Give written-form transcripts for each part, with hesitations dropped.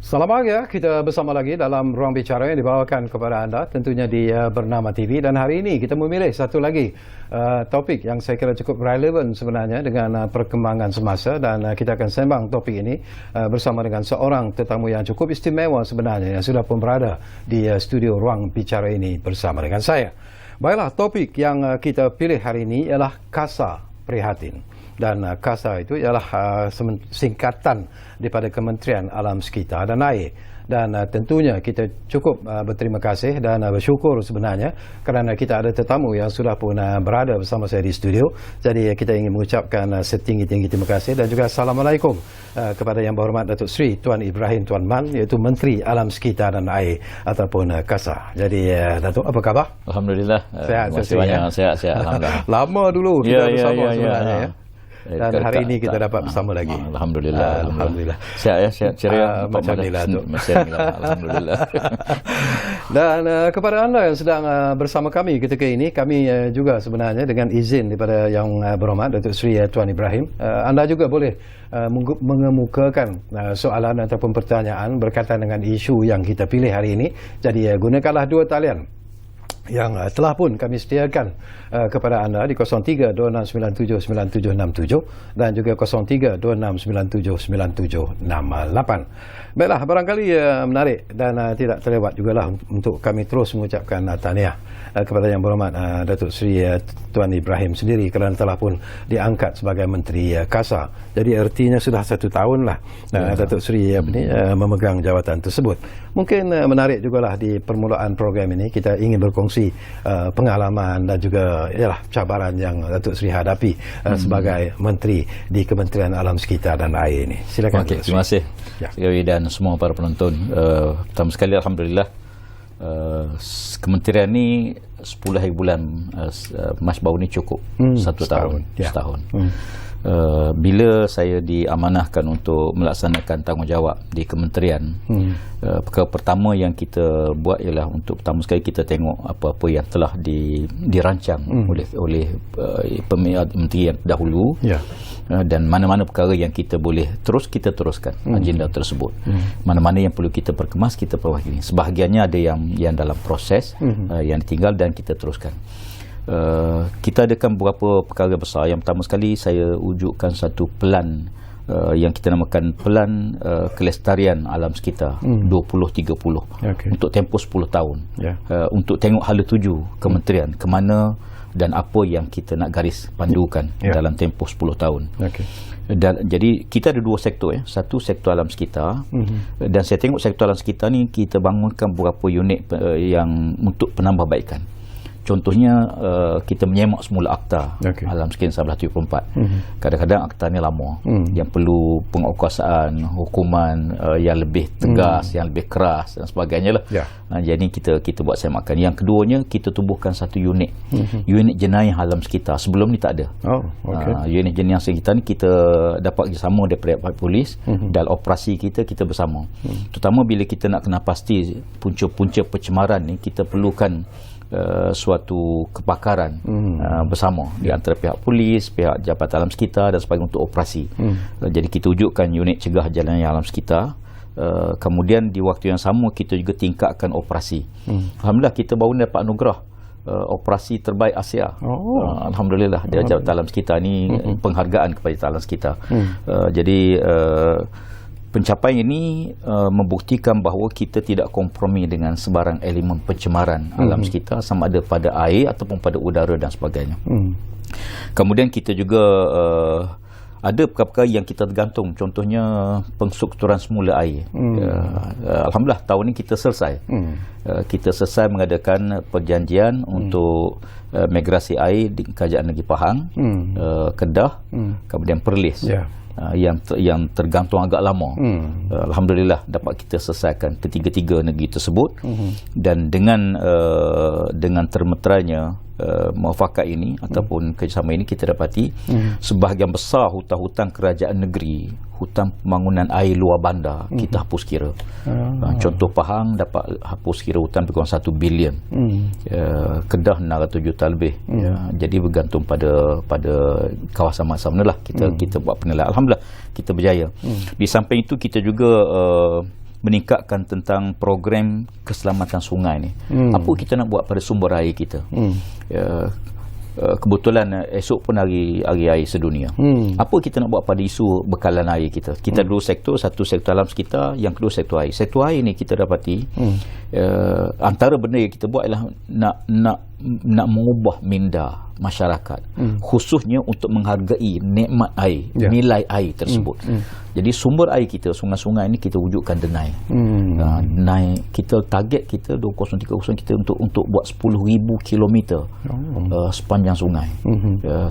Selamat pagi, kita bersama lagi dalam ruang bicara yang dibawakan kepada anda tentunya di Bernama TV, dan hari ini kita memilih satu lagi topik yang saya kira cukup relevan sebenarnya dengan perkembangan semasa, dan kita akan sembang topik ini bersama dengan seorang tetamu yang cukup istimewa sebenarnya yang sudah pun berada di studio ruang bicara ini bersama dengan saya. Baiklah, topik yang kita pilih hari ini ialah Kasa Prihatin. Dan KASA itu ialah singkatan daripada Kementerian Alam Sekitar dan Air. Dan tentunya kita cukup berterima kasih dan bersyukur sebenarnya kerana kita ada tetamu yang sudah pun berada bersama saya di studio. Jadi kita ingin mengucapkan setinggi-tinggi terima kasih dan juga Assalamualaikum kepada Yang Berhormat Datuk Seri Tuan Ibrahim Tuan Man, iaitu Menteri Alam Sekitar dan Air ataupun KASA. Jadi Datuk, apa khabar? Alhamdulillah. Sehat, sehat, Alhamdulillah. Lama dulu kita bersama sebenarnya ya. Dan hari ini kita dapat bersama lagi. Alhamdulillah. Sihat ya, ceria. Macam inilah tu. Alhamdulillah. Dan kepada anda yang sedang bersama kami ketika ini, kami juga sebenarnya dengan izin daripada Yang Berhormat Datuk Seri Tuan Ibrahim, anda juga boleh mengemukakan soalan ataupun pertanyaan berkaitan dengan isu yang kita pilih hari ini. Jadi gunakanlah dua talian yang telah pun kami sediakan kepada anda di 0326979767 dan juga 0326979768. Baiklah, barangkali menarik dan tidak terlewat jugalah untuk kami terus mengucapkan tahniah kepada Yang Berhormat Datuk Seri Tuan Ibrahim sendiri kerana telah pun diangkat sebagai Menteri KASA. Jadi artinya sudah 1 tahun lah Datuk Seri memegang jawatan tersebut. Mungkin menarik jugalah di permulaan program ini kita ingin berkongsi pengalaman dan juga cabaran yang Datuk Seri hadapi sebagai Menteri di Kementerian Alam Sekitar dan Air ini. Silakan. Okay, terima kasih sekali dan semua para penonton. Pertama sekali Alhamdulillah, Kementerian ini 10 hari bulan Mas baru ni cukup 1 tahun. Setahun. Bila saya diamanahkan untuk melaksanakan tanggungjawab di kementerian, perkara pertama yang kita buat ialah untuk pertama sekali kita tengok apa-apa yang telah dirancang oleh menteri yang dahulu, dan mana-mana perkara yang kita boleh kita teruskan agenda tersebut. Mana-mana yang perlu kita perkemas, kita perbaiki. Sebahagiannya ada yang dalam proses, yang ditinggal dan kita teruskan. Kita adakan beberapa perkara besar. Yang pertama sekali saya wujudkan satu pelan yang kita namakan Pelan Kelestarian Alam Sekitar 2030 untuk tempoh 10 tahun, untuk tengok hala tuju kementerian ke mana dan apa yang kita nak garis pandukan dalam tempoh 10 tahun. Dan jadi kita ada 2 sektor satu sektor alam sekitar, dan saya tengok sektor alam sekitar ni kita bangunkan beberapa unit yang untuk penambahbaikan. Contohnya kita menyemak semula Akta Alam Sekitar 1974. Kadang-kadang Akta ni lama, yang perlu penguatkuasaan, hukuman yang lebih tegas, yang lebih keras dan sebagainya lah. Jadi kita buat semakan. Yang keduanya kita tubuhkan satu unit jenayah alam sekitar. Sebelum ni tak ada. Unit jenayah sekitar ni kita dapat kerjasama daripada polis, dalam operasi kita bersama. Terutama bila kita nak kena pasti punca-punca pencemaran ni, kita perlukan suatu kepakaran bersama di antara pihak polis, pihak Jabatan Alam Sekitar dan sebagainya untuk operasi. Jadi kita wujudkan unit cegah jalan alam sekitar. Kemudian di waktu yang sama kita juga tingkatkan operasi. Alhamdulillah kita baru dapat anugerah operasi terbaik Asia. Alhamdulillah dari Jabatan Alam Sekitar ni, penghargaan kepada Jabatan Alam Sekitar. Jadi pencapaian ini membuktikan bahawa kita tidak kompromi dengan sebarang elemen pencemaran alam sekitar, sama ada pada air ataupun pada udara dan sebagainya. Kemudian kita juga ada perkara-perkara yang kita tergantung, contohnya pengstrukturan semula air. Alhamdulillah tahun ini kita selesai. Kita selesai mengadakan perjanjian untuk migrasi air di Kerajaan Negeri Pahang, Kedah, kemudian Perlis. Yang tergantung agak lama. Alhamdulillah dapat kita selesaikan ketiga-tiga negeri tersebut. Dan dengan termeterainya muafakat ini ataupun kerjasama ini, kita dapati sebahagian besar hutang-hutang kerajaan negeri, hutang pembangunan air luar bandar, kita hapus kira. Contoh Pahang dapat hapus kira hutang lebih kurang 1 bilion. Kedah 600 juta lebih. Jadi bergantung pada kawasan masa mana lah kita buat penilaian. Alhamdulillah kita berjaya. Di samping itu kita juga meningkatkan tentang program keselamatan sungai ni. Apa kita nak buat pada sumber air kita? Kebetulan esok pun hari air sedunia. Apa kita nak buat pada isu bekalan air kita? Kita dua sektor, satu sektor alam sekitar, yang kedua sektor air. Sektor air ni kita dapati antara benda yang kita buat ialah nak mengubah minda masyarakat, khususnya untuk menghargai nikmat air, nilai air tersebut. Jadi sumber air kita, sungai-sungai ini kita wujudkan denai. Denai kita, target kita 2030 kita untuk buat 10,000 kilometer sepanjang sungai.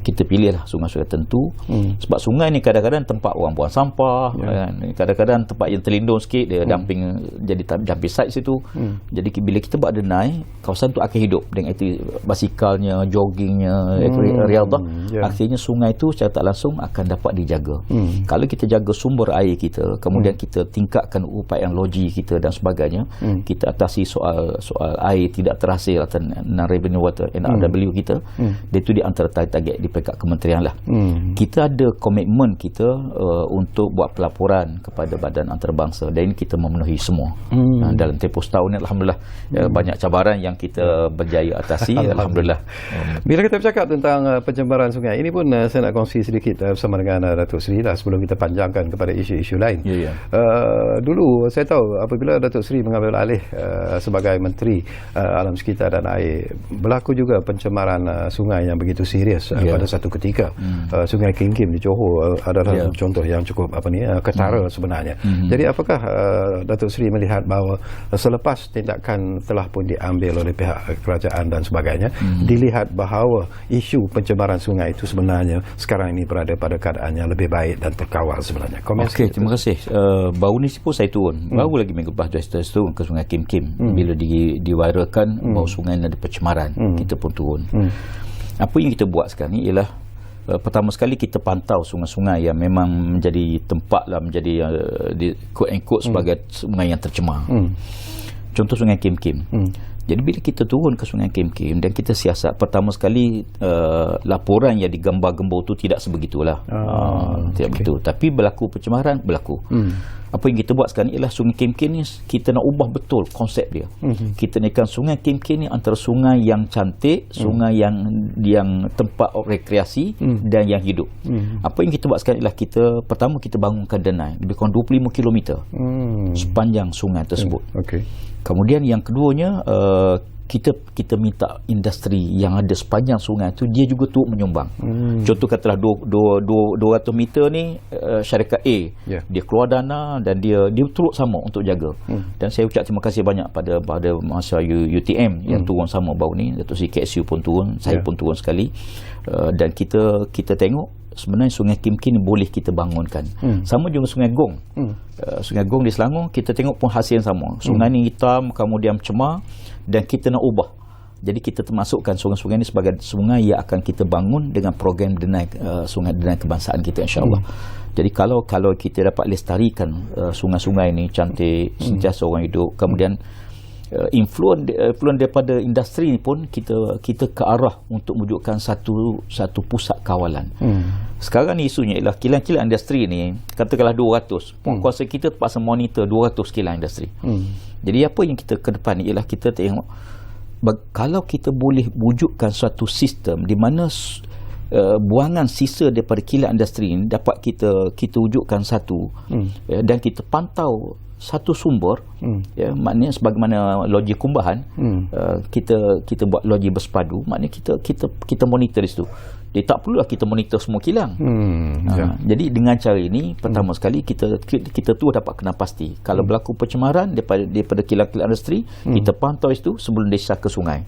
Kita pilihlah sungai-sungai tertentu, sebab sungai ni kadang-kadang tempat orang buang sampah, kadang-kadang tempat yang terlindung sikit, dia dumping, jadi dumping site situ. Jadi bila kita buat denai, kawasan tu akan hidup dengan itu, basikalnya, joggingnya, riadah. Akhirnya sungai tu secara tak langsung akan dapat dijaga. Kalau kita jaga sumber air kita, kemudian kita tingkatkan upaya logi kita dan sebagainya, kita atasi soal air tidak terhasil atau non-revenue water, NRW kita, dia tu di antara target di peringkat kementerian lah. Kita ada komitmen kita untuk buat pelaporan kepada badan antarabangsa, dan ini kita memenuhi semua. Dalam tempoh setahun ni alhamdulillah banyak cabaran yang kita berjaya atasi. Alhamdulillah. Bila kita bercakap tentang pencemaran sungai, ini pun saya nak kongsi sedikit bersama dengan Datuk Seri lah, sebelum kita panjangkan kepada isu-isu lain. Dulu saya tahu apabila Datuk Seri mengambil alih sebagai Menteri Alam Sekitar dan Air, berlaku juga pencemaran sungai yang begitu serius pada satu ketika. Sungai Kim Kim di Johor adalah contoh yang cukup ketara sebenarnya. Jadi apakah Datuk Seri melihat bahawa selepas tindakan telah pun diambil oleh pihak kerajaan dan sebagainya, dilihat bahawa isu pencemaran sungai itu sebenarnya sekarang ini berada pada keadaan yang lebih baik dan terkawal sebenarnya? Okey, terima kasih. Baru ni pun saya turun, baru lagi minggu lepas saya turun ke Sungai Kim Kim. Bila diviralkan bahawa sungai ada pencemaran, kita pun turun. Apa yang kita buat sekarang ni ialah pertama sekali kita pantau sungai-sungai yang memang menjadi tempat lah, menjadi quote and quote sebagai sungai yang tercemar. Contoh Sungai Kim Kim. Jadi bila kita turun ke Sungai Kim Kim dan kita siasat, pertama sekali laporan yang digembar-gembor tu tidak sebegitulah. Tidak begitu. Tapi berlaku pencemaran, berlaku. Apa yang kita buat sekarang ialah Sungai Kim Kim ni kita nak ubah betul konsep dia. Kita naikkan Sungai Kim Kim ni antara sungai yang cantik, sungai yang tempat rekreasi dan yang hidup. Apa yang kita buat sekarang ialah pertama kita bangunkan denai lebih kurang 25 km sepanjang sungai tersebut. Kemudian yang keduanya, kita minta industri yang ada sepanjang sungai tu dia juga turut menyumbang. Contoh katalah 200 meter ni syarikat A dia keluar dana dan dia turut sama untuk jaga. Dan saya ucap terima kasih banyak pada masa UTM yang turun sama baru ni, Datuk Seri KSU pun turun, saya pun turun sekali. Dan kita tengok sebenarnya Sungai Kim Kim ni boleh kita bangunkan. Sama juga Sungai Gong. Sungai Gong di Selangor kita tengok pun hasil yang sama. Sungai ni hitam, kemudian cemar, dan kita nak ubah. Jadi kita termasukkan sungai-sungai ini sebagai sungai yang akan kita bangun dengan program sungai denai kebangsaan kita, insya-Allah. Jadi kalau kita dapat lestarikan sungai-sungai ini cantik, sentiasa orang hidup, kemudian influence daripada industri ni pun kita ke arah untuk wujudkan satu pusat kawalan. Sekarang ni isunya ialah kilang-kilang industri ni katakanlah 200. Kuasa kita terpaksa monitor 200 kilang industri. Jadi apa yang kita ke depan ni ialah kita tengok kalau kita boleh wujudkan suatu sistem di mana buangan sisa daripada kilang industri ini dapat kita wujudkan satu dan kita pantau satu sumber, maknanya sebagaimana logi kumbahan, kita buat logi bersepadu, maknanya kita monitor di situ. Dia tak perlulah kita monitor semua kilang. Jadi dengan cara ini pertama sekali kita tu dapat kena pasti kalau berlaku pencemaran daripada kilang-kilang industri, kita pantau itu sebelum dia ke sungai.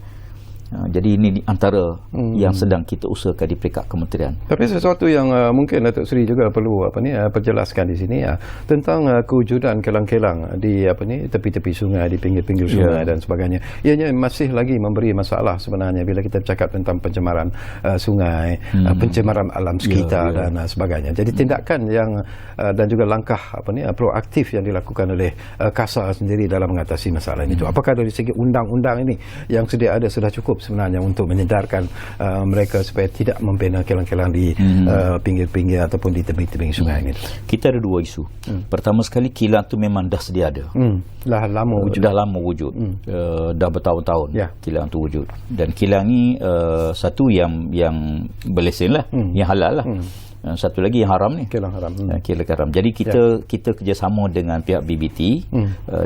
Jadi ini antara yang sedang kita usahakan di peringkat kementerian. Tapi sesuatu yang mungkin Datuk Seri juga perlu perjelaskan di sini tentang kewujudan kilang-kilang di tepi-tepi sungai, di pinggir-pinggir sungai dan sebagainya. Ianya masih lagi memberi masalah sebenarnya bila kita bercakap tentang pencemaran sungai, pencemaran alam sekitar dan sebagainya. Jadi tindakan yang dan juga langkah proaktif yang dilakukan oleh KASA sendiri dalam mengatasi masalah ini. Apakah dari segi undang-undang ini yang sedia ada sudah cukup cukup sebenarnya untuk menyedarkan mereka supaya tidak membina kilang-kilang di pinggir-pinggir ataupun di tebing-tebing sungai ini? Kita ada dua isu. Pertama sekali, kilang tu memang dah sedia ada. Dah lama wujud. Dah lama wujud. Dah bertahun-tahun kilang tu wujud. Dan kilang ni satu yang berlesen lah, yang halal lah. Satu lagi yang haram ni, kilang haram. Kilang haram. Jadi kita kerjasama dengan pihak BBT,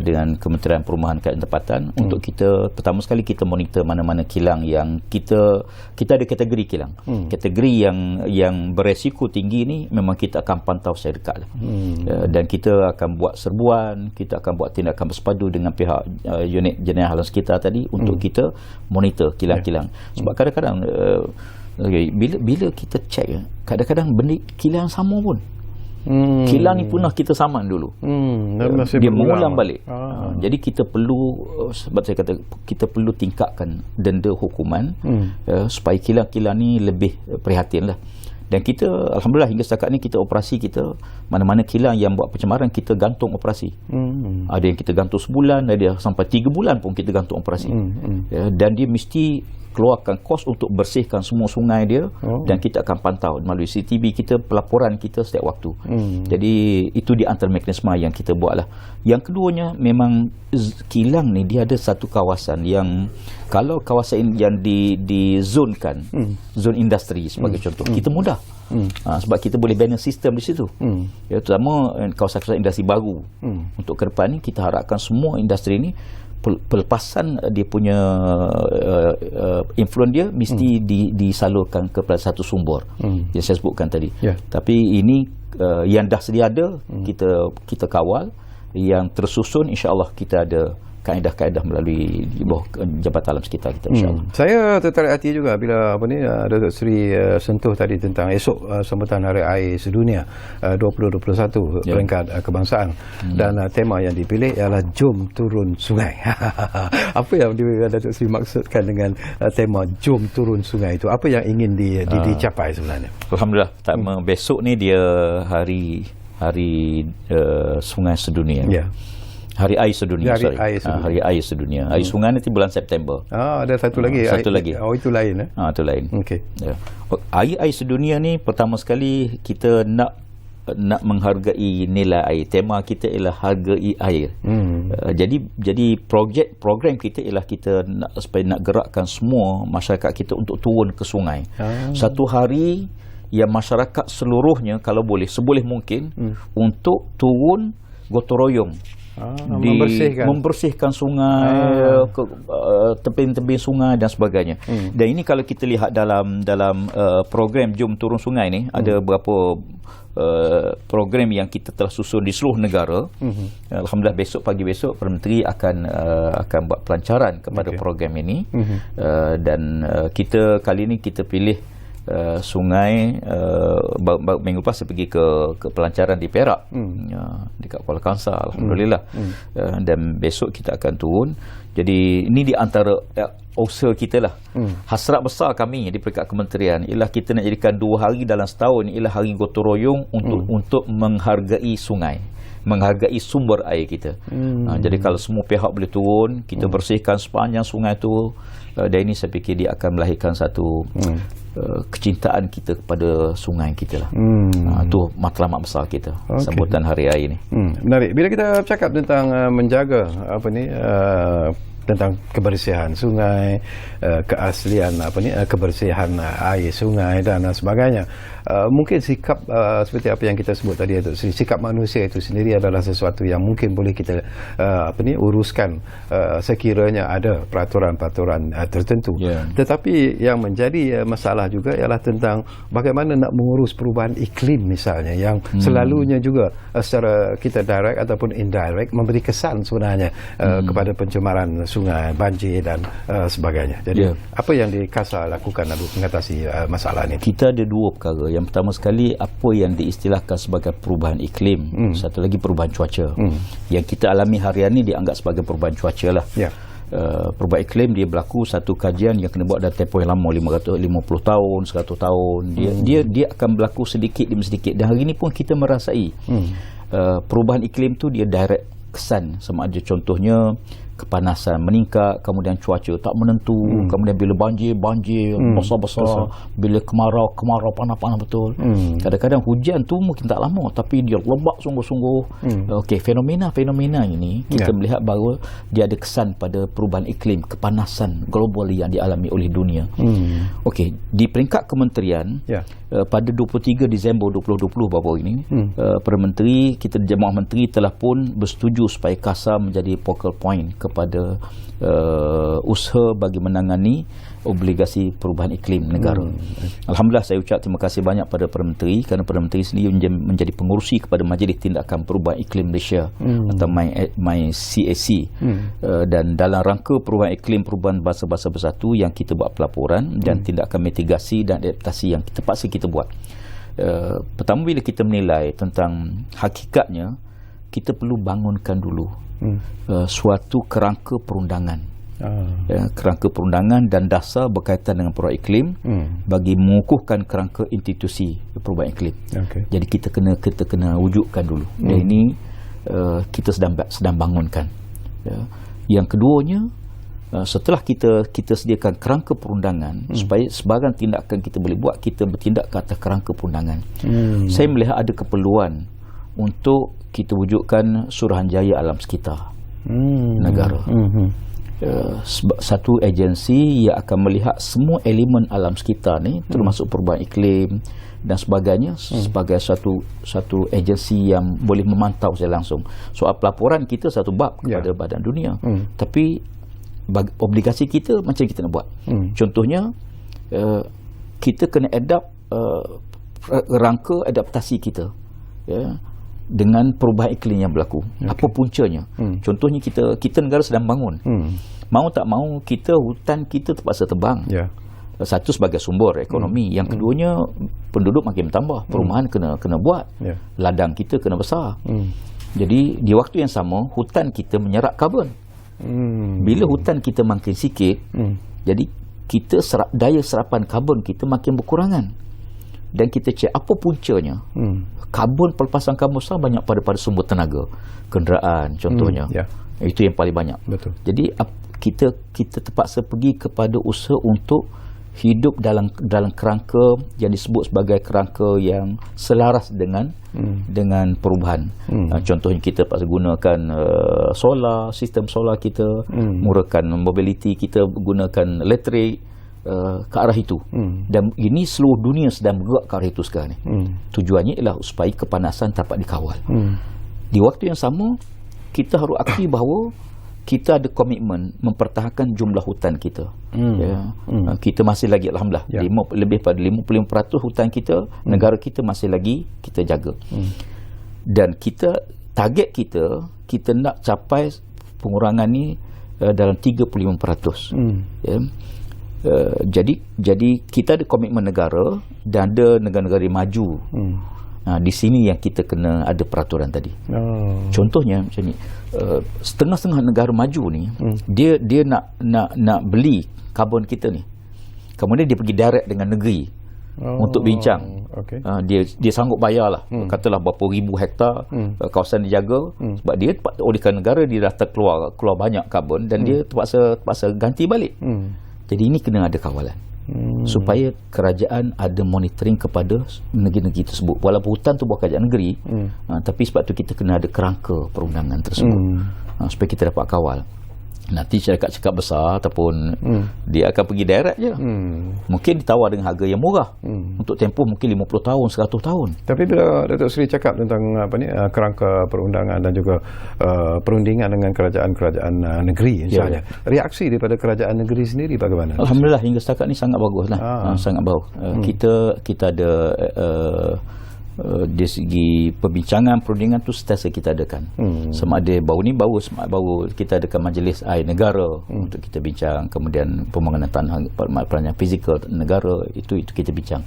dengan Kementerian Perumahan dan Tempatan untuk kita, pertama sekali kita monitor mana-mana kilang yang kita ada kategori kilang. Kategori yang beresiko tinggi ni memang kita akan pantau secara dekat lah. Dan kita akan buat serbuan, kita akan buat tindakan bersepadu dengan pihak unit jenayah alam sekitar tadi untuk kita monitor kilang-kilang. Sebab kadang-kadang bila kita cek, kadang-kadang benda kilang sama pun. Kilang ni pernah kita saman dulu. Dia mengulang balik. Jadi kita perlu, sebab saya kata kita perlu tingkatkan denda hukuman supaya kilang-kilang ni lebih prihatin lah. Dan kita, alhamdulillah hingga setakat ni kita operasi kita, mana-mana kilang yang buat pencemaran kita gantung operasi. Ada yang kita gantung sebulan, ada sampai 3 bulan pun kita gantung operasi. Dan dia mesti keluarkan kos untuk bersihkan semua sungai dia, dan kita akan pantau melalui CCTV kita, pelaporan kita setiap waktu. Jadi itu di antara mekanisme yang kita buat lah. Yang keduanya, memang kilang ni dia ada satu kawasan yang kalau kawasan yang dizonkan, zon industri sebagai contoh, kita mudah. Sebab kita boleh banner sistem di situ. Terutama kawasan-kawasan industri baru. Untuk ke depan ni kita harapkan semua industri ni pelepasan dia punya influen dia mesti disalurkan kepada satu sumber yang saya sebutkan tadi. Tapi ini yang dah sedia ada, kita kawal. Yang tersusun insya-Allah kita ada kaedah-kaedah melalui di bawah Jabatan Alam Sekitar kita, insya-Allah. Saya tertarik hati juga bila Datuk Seri sentuh tadi tentang esok sambutan Hari Air Sedunia 2021 peringkat kebangsaan, dan tema yang dipilih ialah Jom Turun Sungai. Apa yang Datuk Seri maksudkan dengan tema Jom Turun Sungai itu? Apa yang ingin dicapai sebenarnya? Alhamdulillah, besok ni dia hari Sungai Sedunia. Hari Air Sedunia. Hari Air Sedunia. Air Sungai nanti bulan September. Ada satu lagi. Satu lagi. Itu lain. Itu lain. Okey. Air Sedunia ni pertama sekali kita nak menghargai nilai air. Tema kita ialah hargai air. Jadi program kita ialah kita supaya nak gerakkan semua masyarakat kita untuk turun ke sungai. Satu hari yang masyarakat seluruhnya kalau boleh, seboleh mungkin untuk turun gotong royong, membersihkan sungai, tebing-tebing sungai dan sebagainya. Dan ini kalau kita lihat dalam program Jom Turun Sungai ni, ada beberapa program yang kita telah susun di seluruh negara. Alhamdulillah pagi besok Perdana Menteri akan buat pelancaran kepada program ini. Dan kita kali ini kita pilih sungai. Minggu lepas saya pergi ke pelancaran di Perak, dekat Kuala Kangsar, alhamdulillah. Dan besok kita akan turun. Jadi ini di antara usaha kita lah. Hasrat besar kami di peringkat kementerian ialah kita nak jadikan 2 hari dalam setahun ialah hari gotong royong untuk menghargai sungai, menghargai sumber air kita. Jadi kalau semua pihak boleh turun, kita bersihkan sepanjang sungai tu, dan ini saya fikir dia akan melahirkan satu kecintaan kita kepada sungai kita lah. Itu matlamat besar kita, sambutan Hari Air ni. Menarik. Bila kita cakap tentang menjaga tentang kebersihan sungai, keaslian kebersihan air sungai dan sebagainya, mungkin sikap seperti apa yang kita sebut tadi, itu sikap manusia itu sendiri adalah sesuatu yang mungkin boleh kita uruskan sekiranya ada peraturan-peraturan tertentu. Tetapi yang menjadi masalah juga ialah tentang bagaimana nak mengurus perubahan iklim misalnya, yang selalunya juga secara kita direct ataupun indirect memberi kesan sebenarnya kepada pencemaran sungai, banjir dan sebagainya. Jadi apa yang dikasa lakukan untuk mengatasi masalah ini? Kita ada 2 perkara. Yang pertama sekali, apa yang diistilahkan sebagai perubahan iklim. Satu lagi perubahan cuaca. Yang kita alami harian ini dianggap sebagai perubahan cuaca lah. Perubahan iklim dia berlaku, satu kajian yang kena buat dalam tempoh yang lama, 550 tahun, 100 tahun. Dia akan berlaku sedikit demi sedikit. Dan hari ini pun kita merasai perubahan iklim tu dia direct kesan. Sama ada contohnya kepanasan meningkat, kemudian cuaca tak menentu, kemudian bila banjir besar-besar, bila kemarau panas betul. Kadang-kadang hujan tu mungkin tak lama tapi dia lebat sungguh-sungguh. Okey, fenomena ini kita melihat bahawa dia ada kesan pada perubahan iklim, kepanasan global yang dialami oleh dunia. Okey, di peringkat kementerian pada 23 Disember 2020 baru ini, Perdana Menteri, kita Jemaah Menteri telah pun bersetuju supaya KASA menjadi focal point kepada usaha bagi menangani obligasi perubahan iklim negara. Alhamdulillah, saya ucap terima kasih banyak pada Perdana Menteri, kerana Perdana Menteri sendiri menjadi pengurusi kepada Majlis Tindakan Perubahan Iklim Malaysia atau MyCAC. Dan dalam rangka perubahan iklim, perubahan bangsa-bangsa bersatu yang kita buat pelaporan dan tindakan mitigasi dan adaptasi yang terpaksa kita buat. Pertama, bila kita menilai tentang hakikatnya, kita perlu bangunkan dulu suatu kerangka perundangan. Kerangka perundangan dan dasar berkaitan dengan perubahan iklim bagi mengukuhkan kerangka institusi perubahan iklim. Jadi kita kena wujudkan dulu. Dan ini kita sedang bangunkan. Yang keduanya, setelah kita sediakan kerangka perundangan, supaya sebarang tindakan kita boleh buat, kita bertindak ke atas kerangka perundangan. Saya melihat ada keperluan untuk kita wujudkan Suruhanjaya Alam Sekitar negara. Satu agensi yang akan melihat semua elemen alam sekitar ni, termasuk perubahan iklim dan sebagainya, sebagai satu agensi yang boleh memantau secara langsung. Soal pelaporan kita satu bab kepada badan dunia, tapi obligasi kita macam kita nak buat. Contohnya, kita kena adapt rangka adaptasi kita dengan perubahan iklim yang berlaku. Apa puncanya? Contohnya kita negara sedang bangun. Mau tak mau, hutan kita terpaksa tebang. Satu, sebagai sumber ekonomi. Yang keduanya, penduduk makin bertambah, perumahan kena buat. Ladang kita kena besar. Jadi di waktu yang sama, hutan kita menyerap karbon. Bila hutan kita makin sikit, jadi daya serapan karbon kita makin berkurangan. Dan kita cek apa puncanya. Pelepasan karbon besar banyak pada sumber tenaga, kenderaan contohnya. Itu yang paling banyak. Betul. Jadi kita terpaksa pergi kepada usaha untuk hidup dalam kerangka yang disebut sebagai kerangka yang selaras dengan perubahan. Contohnya kita terpaksa gunakan solar, sistem solar kita, murahkan mobility kita, gunakan elektrik ke arah itu. Dan ini seluruh dunia sedang bergerak ke arah itu sekarang ni. Tujuannya ialah supaya kepanasan dapat dikawal. Di waktu yang sama, kita harus akui bahawa kita ada komitmen mempertahankan jumlah hutan kita. Kita masih lagi, alhamdulillah, lebih pada 55% hutan kita, negara kita masih lagi kita jaga. Dan target kita nak capai pengurangan ni dalam 35%. Jadi kita ada komitmen negara dan ada negara-negara yang maju. Di sini yang kita kena ada peraturan tadi. Contohnya macam ni, setengah-setengah negara maju ni, dia nak beli karbon kita ni, kemudian dia pergi direct dengan negeri untuk bincang. Dia sanggup bayar lah, katalah berapa ribu hektar kawasan dijaga, sebab dia olehkan negara dia dah keluar banyak karbon dan dia terpaksa ganti balik. Jadi ini kena ada kawalan, supaya kerajaan ada monitoring kepada negeri-negeri tersebut. Walaupun hutan tu buat kerajaan negeri, tapi sebab tu kita kena ada kerangka perundangan tersebut, supaya kita dapat kawal. Nanti cakap besar ataupun dia akan pergi direct je. Mungkin ditawar dengan harga yang murah untuk tempoh mungkin 50 tahun, 100 tahun. Tapi bila Datuk Seri cakap tentang kerangka perundangan dan juga perundingan dengan kerajaan-kerajaan negeri misalnya, reaksi daripada kerajaan negeri sendiri bagaimana? Alhamdulillah, hingga setakat ni sangat baguslah. Sangat bagus. Kita ada dari segi perbincangan perundingan tu sentiasa kita adakan. Sama ada baru kita adakan majlis air negara untuk kita bincang, kemudian pembangunan tanah, perancangan fizikal negara, itu kita bincang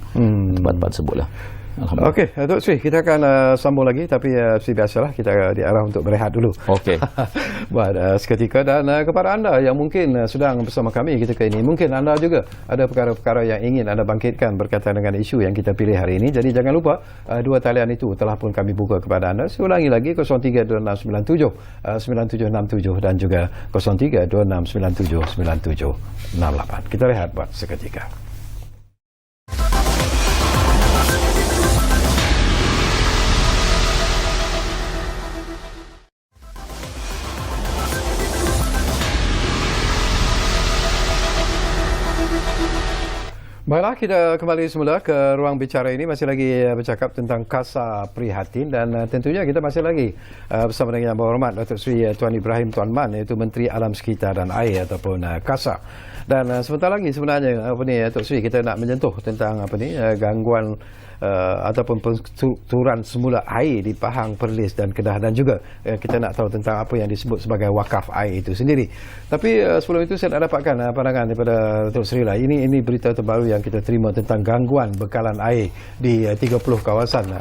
tempat-tempat tersebutlah. Alhamdulillah. Okey, Datuk Sri, kita akan sambung lagi, tapi seperti biasalah kita diarah untuk berehat dulu. Okey. Buat seketika, dan kepada anda yang mungkin sedang bersama kami ketika ini, mungkin anda juga ada perkara-perkara yang ingin anda bangkitkan berkaitan dengan isu yang kita pilih hari ini. Jadi jangan lupa, dua talian itu telah pun kami buka kepada anda. Saya ulangi lagi, 032697 9767 dan juga 032697 9768. Kita rehat buat seketika. Baiklah, kita kembali semula ke ruang bicara ini, masih lagi bercakap tentang Kasa Prihatin, dan tentunya kita masih lagi bersama dengan Yang Berhormat Datuk Seri Tuan Ibrahim Tuan Man, iaitu Menteri Alam Sekitar dan Air ataupun Kasa. Dan sebentar lagi sebenarnya Datuk Seri, kita nak menyentuh tentang gangguan ataupun penstrukturan semula air di Pahang, Perlis dan Kedah, dan juga kita nak tahu tentang apa yang disebut sebagai wakaf air itu sendiri. Tapi sebelum itu saya nak dapatkan pandangan daripada Datuk Seri lah. Ini berita terbaru yang kita terima tentang gangguan bekalan air di 30 kawasan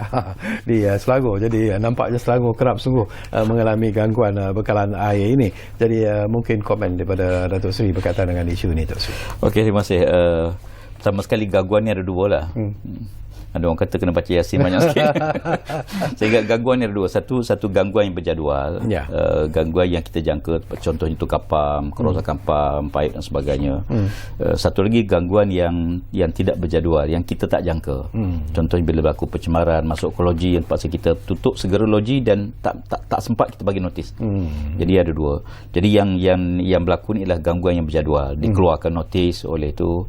di Selangor. Jadi nampaknya Selangor kerap sungguh mengalami gangguan bekalan air ini. Jadi mungkin komen daripada Datuk Seri berkaitan dengan isu ini, Datuk Seri. Okey, terima kasih. Pertama sekali, gangguan ni ada dua lah. Ada orang kata kena baca Yasin banyak sikit. Sehingga gangguan ni ada dua. Satu gangguan yang berjadual, gangguan yang kita jangka, contohnya tukar pam, kerosakan pam, paip dan sebagainya. Satu lagi gangguan yang tidak berjadual, yang kita tak jangka. Contohnya bila berlaku pencemaran, masuk ke loji yang terpaksa kita tutup segera loji dan tak sempat kita bagi notis. Jadi ada dua. Jadi yang berlaku ni ialah gangguan yang berjadual. Dikeluarkan notis oleh itu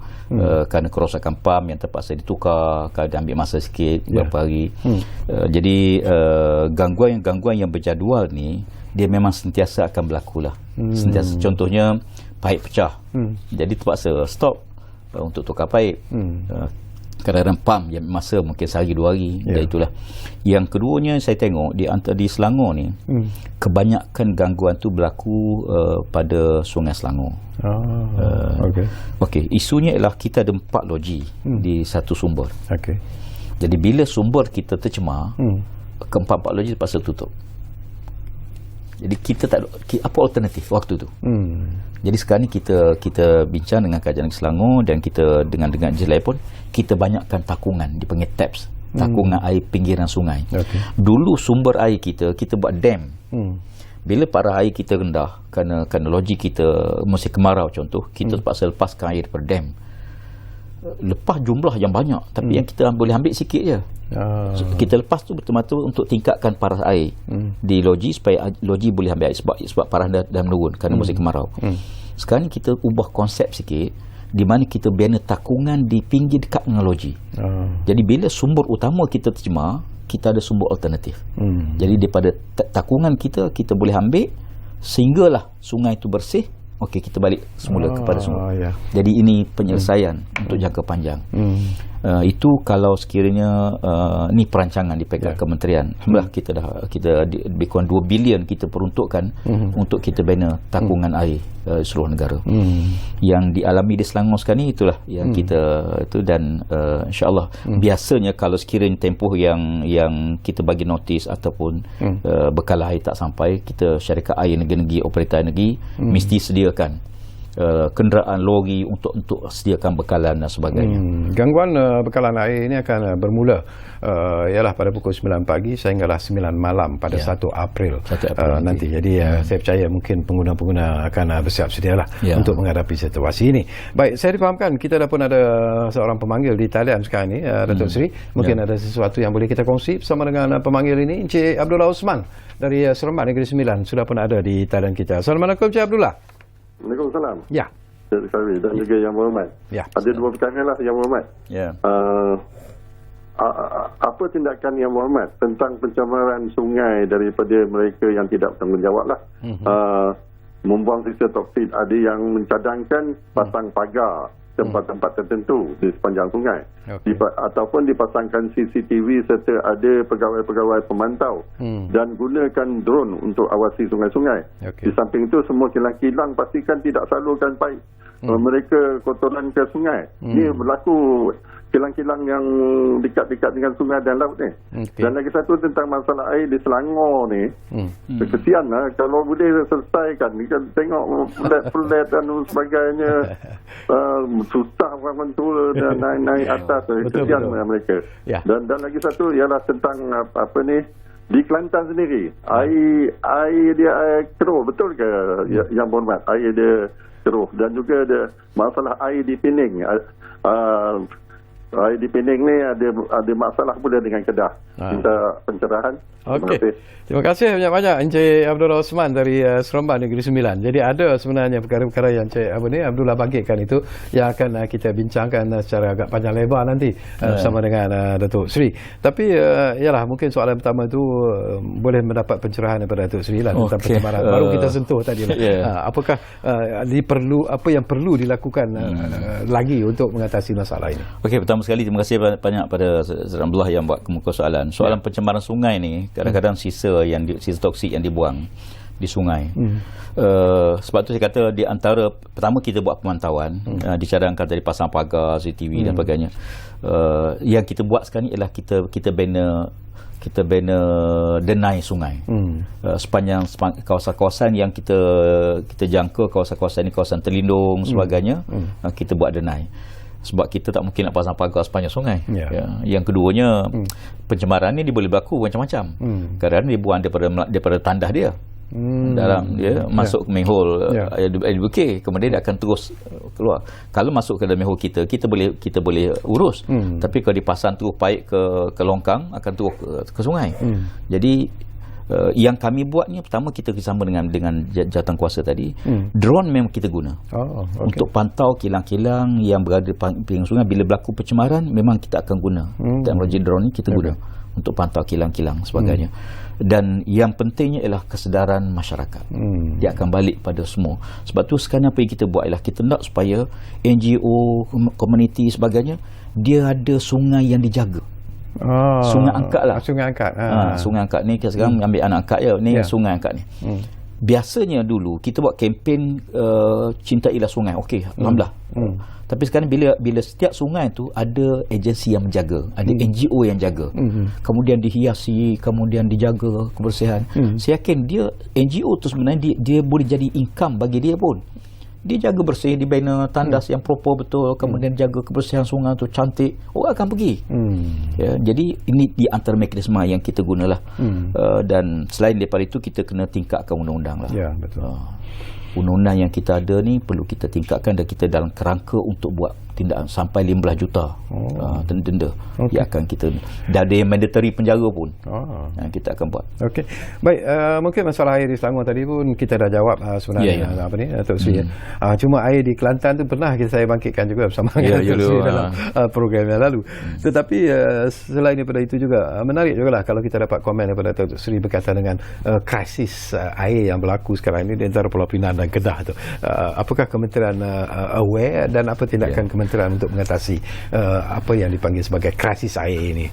kerana kerosakan pam yang terpaksa ditukar, kadang ambil masa sikit beberapa hari. Jadi gangguan yang berjadual ni dia memang sentiasa akan berlaku lah. Sentiasa. Contohnya paip pecah, jadi terpaksa stop untuk tukar paip. Kadang-kadang pam yang masa mungkin sehari dua hari. Dan itulah. Yang keduanya saya tengok di Selangor ni, kebanyakan gangguan tu berlaku pada Sungai Selangor. Okey, isunya ialah kita ada 4 loji di satu sumber. Jadi bila sumber kita tercemar, keempat-empat loji terpaksa tutup. Jadi kita tak ada apa alternatif waktu tu. Jadi sekarang ni kita bincang dengan Kerajaan Selangor, dan kita dengan Jelai pun kita banyakkan takungan, dipanggil taps, takungan air pinggiran sungai. Dulu sumber air kita buat dam. Bila para air kita rendah kerana loji kita musim kemarau contoh, kita terpaksa lepaskan air daripada dam. Lepas jumlah yang banyak, tapi yang kita boleh ambil sikit je. Kita lepas tu betul-betul untuk tingkatkan paras air di loji, supaya loji boleh ambil air, sebab paras dah menurun kerana musim kemarau. Sekarang ni kita ubah konsep sikit, di mana kita bina takungan di pinggir dekat dengan loji. Jadi bila sumber utama kita tercemar, kita ada sumber alternatif. Jadi daripada takungan kita boleh ambil sehinggalah sungai itu bersih. Okey, kita balik semula kepada sumber. Jadi ini penyelesaian untuk jangka panjang. Itu kalau sekiranya ni perancangan di pihak kementerian. Alhamdulillah kita lebih kurang 2 bilion kita peruntukkan untuk kita bina takungan air seluruh negara. Yang dialami di Selangor sekarang ni itulah yang kita itu, dan insya-Allah biasanya kalau sekiranya tempoh yang kita bagi notis ataupun bekalan air tak sampai, kita syarikat air negeri-negeri, operator air negeri mesti sediakan kenderaan lori untuk sediakan bekalan dan sebagainya. Gangguan bekalan air ini akan bermula ialah pada pukul 9 pagi sehinggalah 9 malam pada 1 April nanti. Jadi saya percaya mungkin pengguna-pengguna akan bersiap sedialah untuk menghadapi situasi ini. Baik, saya difahamkan kita dah pun ada seorang pemanggil di talian sekarang ini, Datuk Seri. Mungkin ada sesuatu yang boleh kita kongsi bersama dengan pemanggil ini. Encik Abdullah Osman dari Seremban Negeri Sembilan sudah pun ada di talian kita. Assalamualaikum Encik Abdullah. Waalaikumsalam. Ya. Sekali dan juga Yang Berhormat. Ada dua pertanyaan lah Yang Berhormat. Apa tindakan Yang Berhormat tentang pencemaran sungai daripada mereka yang tidak bertanggungjawab lah. Membuang sisa toksid, ada yang mencadangkan pasang pagar tempat-tempat tertentu di sepanjang sungai, ataupun dipasangkan CCTV serta ada pegawai-pegawai pemantau dan gunakan drone untuk awasi sungai-sungai. Di samping itu, semua kilang-kilang pastikan tidak salurkan paip mereka kotoran ke sungai. Ini berlaku kilang-kilang yang dekat-dekat dengan sungai dan laut ni. Dan lagi satu tentang masalah air di Selangor ni. Kesian lah kalau boleh selesaikan. Ni kan tengok pelet dan sebagainya. Susah orang tu dan naik atas. Kesian mereka. Dan lagi satu ialah tentang apa ni, di Kelantan sendiri, air dia air keruh, betul ke Yang Berhormat? Air dia keruh. Dan juga ada masalah air di Pening. Air di Pening ni ada masalah pula dengan Kedah. Minta pencerahan. Okey. Terima kasih banyak-banyak Encik Abdullah Osman dari Seremban Negeri Sembilan. Jadi ada sebenarnya perkara-perkara yang Encik Abdullah bangkitkan itu yang akan kita bincangkan secara agak panjang lebar nanti bersama dengan Datuk Seri. Tapi ialah mungkin soalan pertama itu boleh mendapat pencerahan daripada Datuk Seri lah tentang pencemaran. Baru kita sentuh tadi lah. Apakah apa yang perlu dilakukan lagi untuk mengatasi masalah ini? Okey, pertama sekali terima kasih banyak pada Saudara Abdullah yang buat kemuka soalan. Soalan pencemaran sungai ni kadang-kadang sisa toksik yang dibuang di sungai. Sebab tu saya kata di antara pertama kita buat pemantauan, dicadangkan dari pasang pagar, CCTV dan sebagainya. Yang kita buat sekarang ni ialah kita bina denai sungai. Sepanjang kawasan-kawasan yang kita jangka, kawasan-kawasan ni kawasan terlindung sebagainya, kita buat denai. Sebab kita tak mungkin nak pasang pagar sepanjang sungai. Yang keduanya, pencemaran ni dia boleh berlaku macam-macam. Kadang-kadang dia buang daripada tandas dia. Dalam dia masuk ke manhole LBK, kemudian dia akan terus keluar. Kalau masuk ke dalam manhole kita boleh urus. Tapi kalau dipasang terus paip ke longkang, akan terus ke sungai. Jadi yang kami buat ni, pertama kita bersama dengan jawatan kuasa tadi, drone memang kita guna untuk pantau kilang-kilang yang berada di pinggir sungai. Bila berlaku pencemaran, memang kita akan guna teknologi drone ni, kita guna untuk pantau kilang-kilang sebagainya. Dan yang pentingnya ialah kesedaran masyarakat. Dia akan balik pada semua. Sebab tu sekarang apa yang kita buat ialah kita nak supaya NGO, komuniti sebagainya, dia ada sungai yang dijaga. Sungai Angkat lah. Sungai Angkat ni kita sekarang ambil anak angkat je. Ni Sungai Angkat ni. Biasanya dulu kita buat kempen cintailah sungai. Okey, alhamdulillah. Tapi sekarang bila setiap sungai tu ada agensi yang menjaga, ada NGO yang jaga. Kemudian dihiasi, kemudian dijaga kebersihan. Saya yakin dia NGO tu sebenarnya dia boleh jadi income bagi dia pun. Dia jaga bersih, dia bina tandas yang proper betul, kemudian jaga kebersihan sungai tu cantik, orang akan pergi. Jadi ini di antara mekanisme yang kita gunalah. Dan selain daripada itu, kita kena tingkatkan undang-undang lah. Ya, betul. Undang-undang yang kita ada ni perlu kita tingkatkan, dan kita dalam kerangka untuk buat tindakan sampai 15 juta denda. Dia akan kita dah ada yang mandatory penjara pun yang kita akan buat. Okey. Baik, mungkin masalah air di Selangor tadi pun kita dah jawab sebenarnya apa ni Datuk Seri. Cuma air di Kelantan tu pernah saya bangkitkan juga bersama dengan Datuk Seri dalam program yang lalu. Tetapi selain daripada itu juga menarik jugalah kalau kita dapat komen daripada Datuk Seri berkaitan dengan krisis air yang berlaku sekarang ini di antara Pulau Pinang dan Kedah tu. Apakah kementerian aware dan apa tindakan kementerian untuk mengatasi apa yang dipanggil sebagai krisis air ini?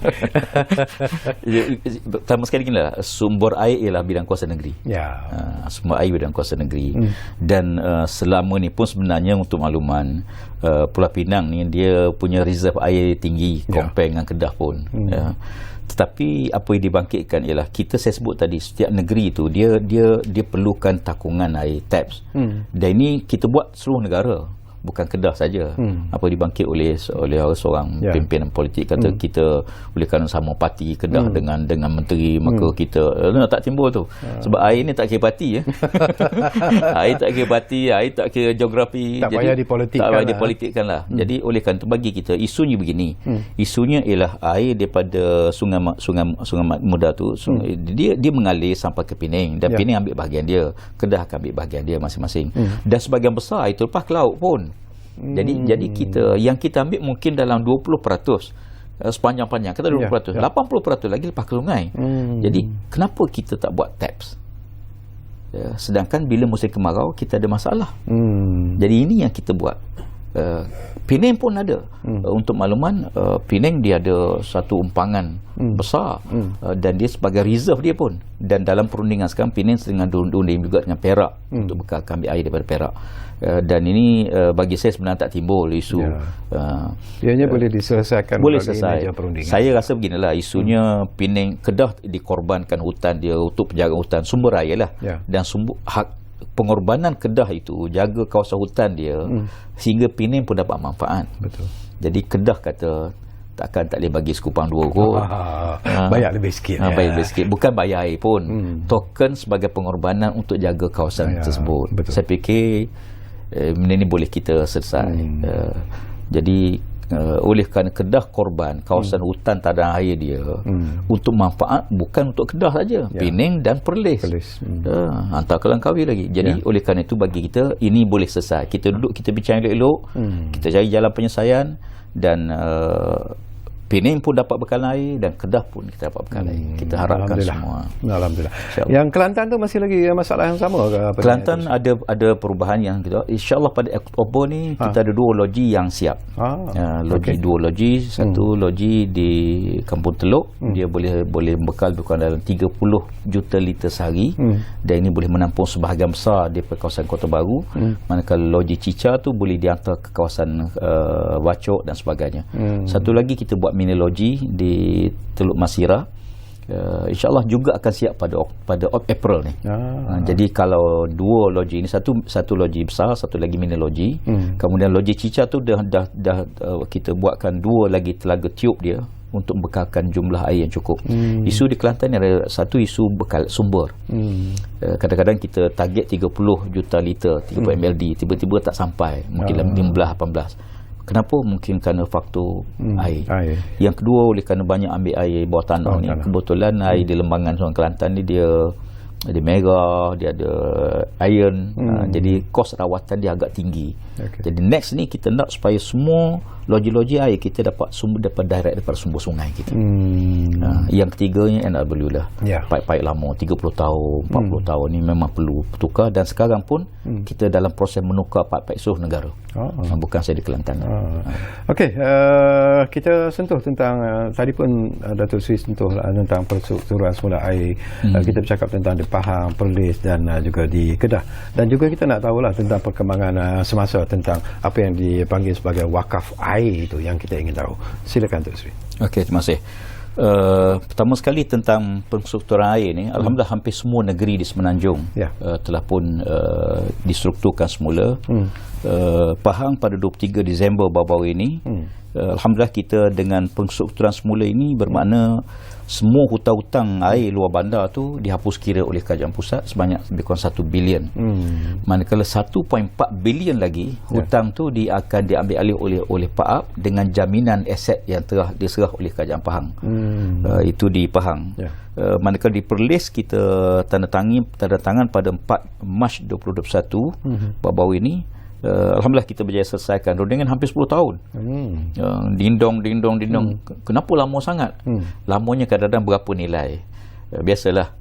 Pertama sekali gini lah, sumber air ialah bidang kuasa negeri. Sumber air bidang kuasa negeri. Dan selama ni pun sebenarnya untuk makluman, Pulau Pinang ni dia punya reserve air tinggi compare dengan Kedah pun. Tetapi apa yang dibangkitkan ialah saya sebut tadi, setiap negeri tu dia perlukan takungan air taps. Dan ini kita buat seluruh negara, bukan Kedah saja. Apa dibangkit oleh seorang pimpinan politik kata kita oleh kerana sama parti Kedah dengan menteri, maka kita tak timbul tu. Sebab air ni tak kira parti air tak kira parti, air tak kira geografi, tak payah dipolitikkan lah. Jadi oleh kerana tu bagi kita isunya begini. Isunya ialah air daripada sungai Muda tu, dia mengalir sampai ke Pening, dan Pening ambil bahagian dia, Kedah akan ambil bahagian dia masing-masing. Dan sebahagian besar itu lepas ke laut pun. Jadi yang kita ambil mungkin dalam 20% sepanjang-panjang, kata 20%, 80% lagi lepas ke sungai. Jadi kenapa kita tak buat taps? Sedangkan bila musim kemarau kita ada masalah. Jadi ini yang kita buat. Penang pun ada. Untuk makluman, Penang dia ada satu umpangan besar dan dia sebagai reserve dia pun. Dan dalam perundingan sekarang Penang sedang diunding juga dengan Perak untuk bekalkan ambil air daripada Perak. Dan ini bagi saya sebenarnya tak timbul isu. Ianya boleh diselesaikan. Boleh selesai. Saya rasa beginilah isunya Penang, Kedah dikorbankan hutan dia untuk penjagaan hutan, sumber air lah. Dan hak pengorbanan Kedah itu jaga kawasan hutan dia sehingga Penang pun dapat manfaat. Betul. Jadi Kedah kata tak boleh bagi sekupang 2 kot. Bayar lebih sikit. Bayar lebih sikit. Bukan bayar air pun. Token sebagai pengorbanan untuk jaga kawasan tersebut. Betul. Saya fikir benda ni boleh kita selesai. Jadi oleh kerana Kedah korban kawasan hutan tadan air dia untuk manfaat bukan untuk Kedah saja, Penang dan Perlis. Hantar ke Langkawi lagi. Jadi oleh kerana itu bagi kita ini boleh selesai. Kita duduk, kita bincang elok-elok, kita cari jalan penyelesaian dan Penang pun dapat bekalan air dan Kedah pun kita dapat bekalan air. Kita harapkan semua. Alhamdulillah. Yang Kelantan tu masih lagi masalah yang sama ke? Kelantan ada perubahan yang kita, insya-Allah pada Oktober ni kita ada 2 loji yang siap. Dua loji, satu loji di Kampung Teluk, dia boleh bekal dalam 30 juta liter sehari dan ini boleh menampung sebahagian besar di kawasan Kota Baru. Manakala loji Cica tu boleh dihantar ke kawasan Wacok dan sebagainya. Satu lagi kita buat mini loji di Teluk Masirah. InsyaAllah juga akan siap pada April ni. Jadi kalau 2 loji ini, satu loji besar, satu lagi mini loji. Kemudian loji Cica tu dah kita buatkan 2 lagi telaga tiup dia untuk bekalkan jumlah air yang cukup. Isu di Kelantan ada satu isu bekal sumber. Kadang-kadang kita target 30 juta liter 30 MLD, tiba-tiba tak sampai, mungkin 15-18. Kenapa? Mungkin kerana faktor air. Yang kedua oleh kerana banyak ambil air bawah tanah ni. Kebetulan air di lembangan Sungai Kelantan ni dia merah, dia ada iron, jadi kos rawatan dia agak tinggi. Jadi next ni kita nak supaya semua loji-loji air kita dapat sumber direct daripada sumber sungai kita. Yang ketiganya NRW lah. Paip-paip lama 30 tahun 40 tahun ni memang perlu tukar dan sekarang pun kita dalam proses menukar paip-paip seluruh negara. Bukan saya di Kelantan. Okey, kita sentuh tentang tadi pun Datuk Seri sentuh tentang perstrukturan semula air. Kita bercakap tentang di Pahang, Perlis dan juga di Kedah. Dan juga kita nak tahulah tentang perkembangan semasa tentang apa yang dipanggil sebagai wakaf air itu yang kita ingin tahu. Silakan Datuk Seri. Okey, terima kasih. Pertama sekali tentang perstrukturan air ni, alhamdulillah hampir semua negeri di Semenanjung telah pun distrukturkan semula. Pahang pada 23 Disember baru-baru ini, alhamdulillah kita dengan perstrukturan semula ini bermakna semua hutang-hutang air luar bandar tu dihapus kira oleh kerajaan pusat sebanyak lebih kurang 1 bilion. Manakala 1.4 bilion lagi hutang tu akan diambil alih oleh PAAP dengan jaminan aset yang telah diserah oleh kerajaan Pahang. Itu di Pahang. Manakala di Perlis kita tanda tangan pada 4 Mac 2021 baru-baru ini. Alhamdulillah kita berjaya selesaikan rundingan hampir 10 tahun. Dindong. Kenapa lama sangat? Lamanya kadang-kadang berapa nilai? Biasalah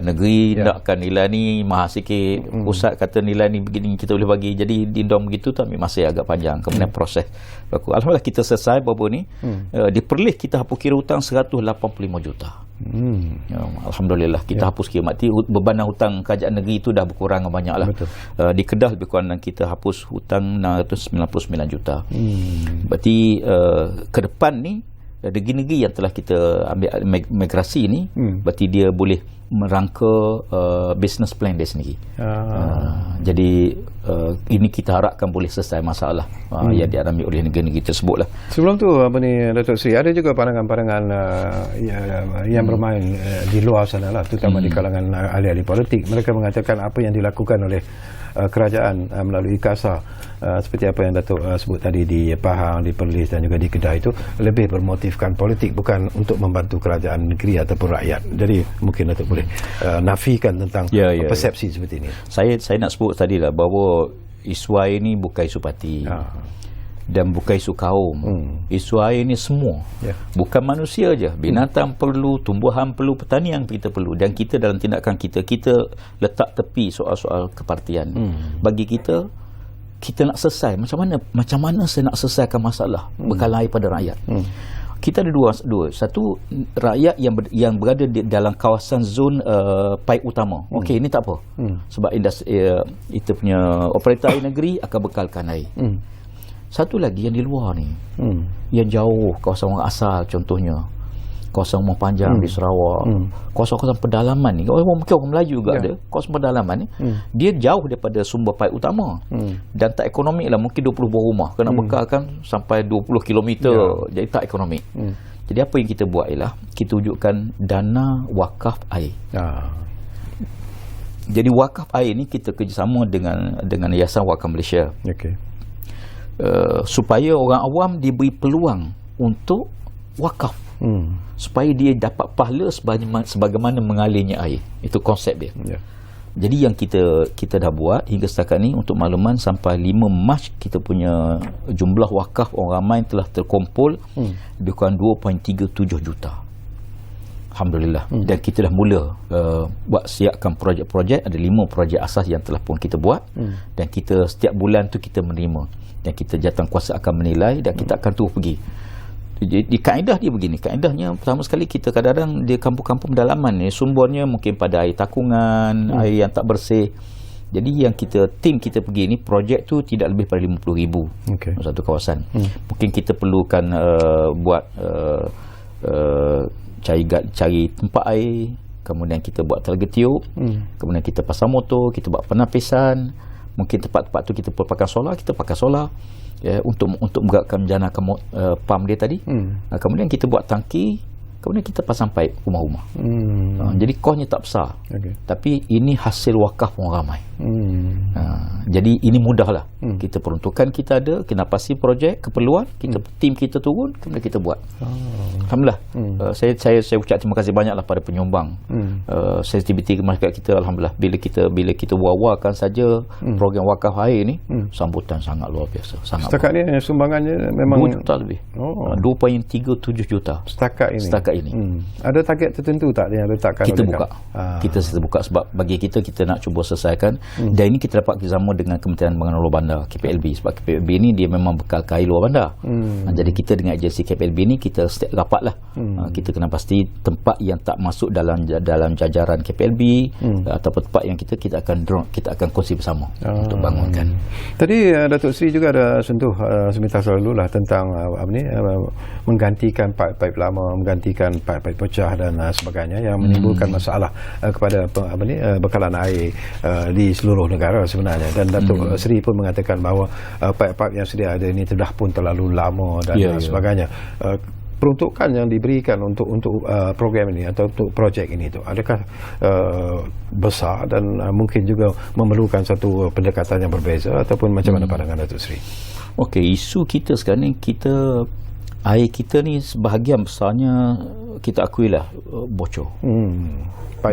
negeri nakkan nilai ni mahal sikit, pusat kata nilai ni begini kita boleh bagi, jadi dindong begitu tu ambil masa agak panjang. Kemudian proses berlaku. Alhamdulillah kita selesai baru ni. Di Perlis kita hapus kira hutang 185 juta. Alhamdulillah kita hapus kira, mati bebanan hutang kerajaan negeri itu dah berkurang banyak lah. Di Kedah lebih kurang kita hapus hutang 699 juta. Berarti ke depan ni negeri-negeri yang telah kita ambil migrasi ni, berarti dia boleh merangka business plan dia sendiri. Jadi ini kita harapkan boleh selesai masalah yang dialami oleh negeri-negeri tersebut lah. Sebelum tu Datuk Seri, ada juga pandangan-pandangan yang bermain di luar sana lah, terutama di kalangan ahli-ahli politik. Mereka mengatakan apa yang dilakukan oleh kerajaan melalui KASA, seperti apa yang Datuk sebut tadi di Pahang, di Perlis dan juga di Kedah, itu lebih bermotifkan politik, bukan untuk membantu kerajaan negeri ataupun rakyat. Jadi mungkin Datuk boleh nafikan tentang persepsi seperti ini. Saya nak sebut tadi lah bahawa isu air ni bukan isu parti dan bukan isu kaum. Isu air ni semua, bukan manusia je, binatang perlu, tumbuhan perlu, pertanian kita perlu. Dan kita dalam tindakan kita letak tepi soal-soal kepartian. Bagi kita kita nak selesai, macam mana saya nak selesaikan masalah bekalan air pada rakyat. Kita ada dua. Satu, rakyat yang berada di dalam kawasan zon paip utama. Okey, ini tak apa. Sebab industri itu punya operator air negeri akan bekalkan air. Satu lagi yang di luar ni, yang jauh, kawasan orang asal contohnya, kawasan Rumah Panjang di Sarawak, kawasan-kawasan pedalaman ni, mungkin orang Melayu juga ada kawasan pedalaman ni, dia jauh daripada sumber paip utama, dan tak ekonomik lah. Mungkin 20 buah rumah kena bekalkan sampai 20 km, jadi tak ekonomik. Jadi apa yang kita buat ialah kita wujudkan dana wakaf air. Jadi wakaf air ni kita kerjasama dengan Yayasan Wakaf Malaysia, supaya orang awam diberi peluang untuk wakaf, supaya dia dapat pahala sebagaimana mengalirnya air. Itu konsep dia. Jadi yang kita dah buat hingga setakat ni, untuk makluman, sampai 5 Mac kita punya jumlah wakaf orang ramai telah terkumpul lebih kurang 2.37 juta. Alhamdulillah. Dan kita dah mula buat siapkan projek-projek. Ada 5 projek asas yang telah pun kita buat, dan kita setiap bulan tu kita menerima, dan kita jawatankuasa akan menilai, dan kita akan terus pergi. Di kaedah dia begini, kaedahnya pertama sekali kita kadang-kadang di kampung-kampung pedalaman ni sumbernya mungkin pada air takungan, air yang tak bersih. Jadi yang tim kita pergi ni, projek tu tidak lebih pada 50,000 satu kawasan. Mungkin kita perlukan buat cari tempat air, kemudian kita buat telaga tiup, kemudian kita pasang motor, kita buat penapisan. Mungkin tempat-tempat tu kita perlu pakai solar, kita pakai solar, untuk menggerakkan menjanakan pump dia tadi. Kemudian kita buat tangki, kemudian kita pasang paip rumah-rumah. Jadi kosnya tak besar, tapi ini hasil wakaf orang ramai. Jadi ini mudahlah. Kita peruntukan kita ada, kena pasti projek keperluan, tim kita turun, kemudian kita buat. Alhamdulillah. Saya ucap terima kasih banyaklah pada penyumbang. Sensitiviti masyarakat kita, alhamdulillah, bila kita wawarkan saja program wakaf air ni, sambutan sangat luar biasa. Setakat ni sumbangannya memang 2 juta lebih. 2.37 juta setakat ini. Ada target tertentu tak yang letakkan? Kita buka. Kita buka sebab bagi kita nak cuba selesaikan. Dan ini kita dapat kerjasama dengan Kementerian Pembangunan Luar Bandar, KPLB. Sebab KPLB ni dia memang bekal air luar bandar. Jadi kita dengan agensi KPLB ni kita setiap rapat lah. Kita kena pasti tempat yang tak masuk dalam jajaran KPLB, ataupun tempat yang kita akan kongsi bersama untuk bangunkan. Tadi Datuk Seri juga ada sentuh sebentar selalu lah tentang menggantikan paip-paip lama, menggantikan paip-paip pecah dan sebagainya yang menimbulkan masalah kepada bekalan air di seluruh negara sebenarnya. Dan Datuk Seri pun mengatakan bahawa paip-paip yang sedia ada ini sudah pun terlalu lama dan sebagainya. Peruntukan yang diberikan untuk program ini atau untuk projek ini tu, adakah besar dan mungkin juga memerlukan satu pendekatan yang berbeza, ataupun macam mana pandangan Datuk Seri? Okey, isu kita sekarang ni, air kita ni sebahagian besarnya kita akuilah bocor. Paip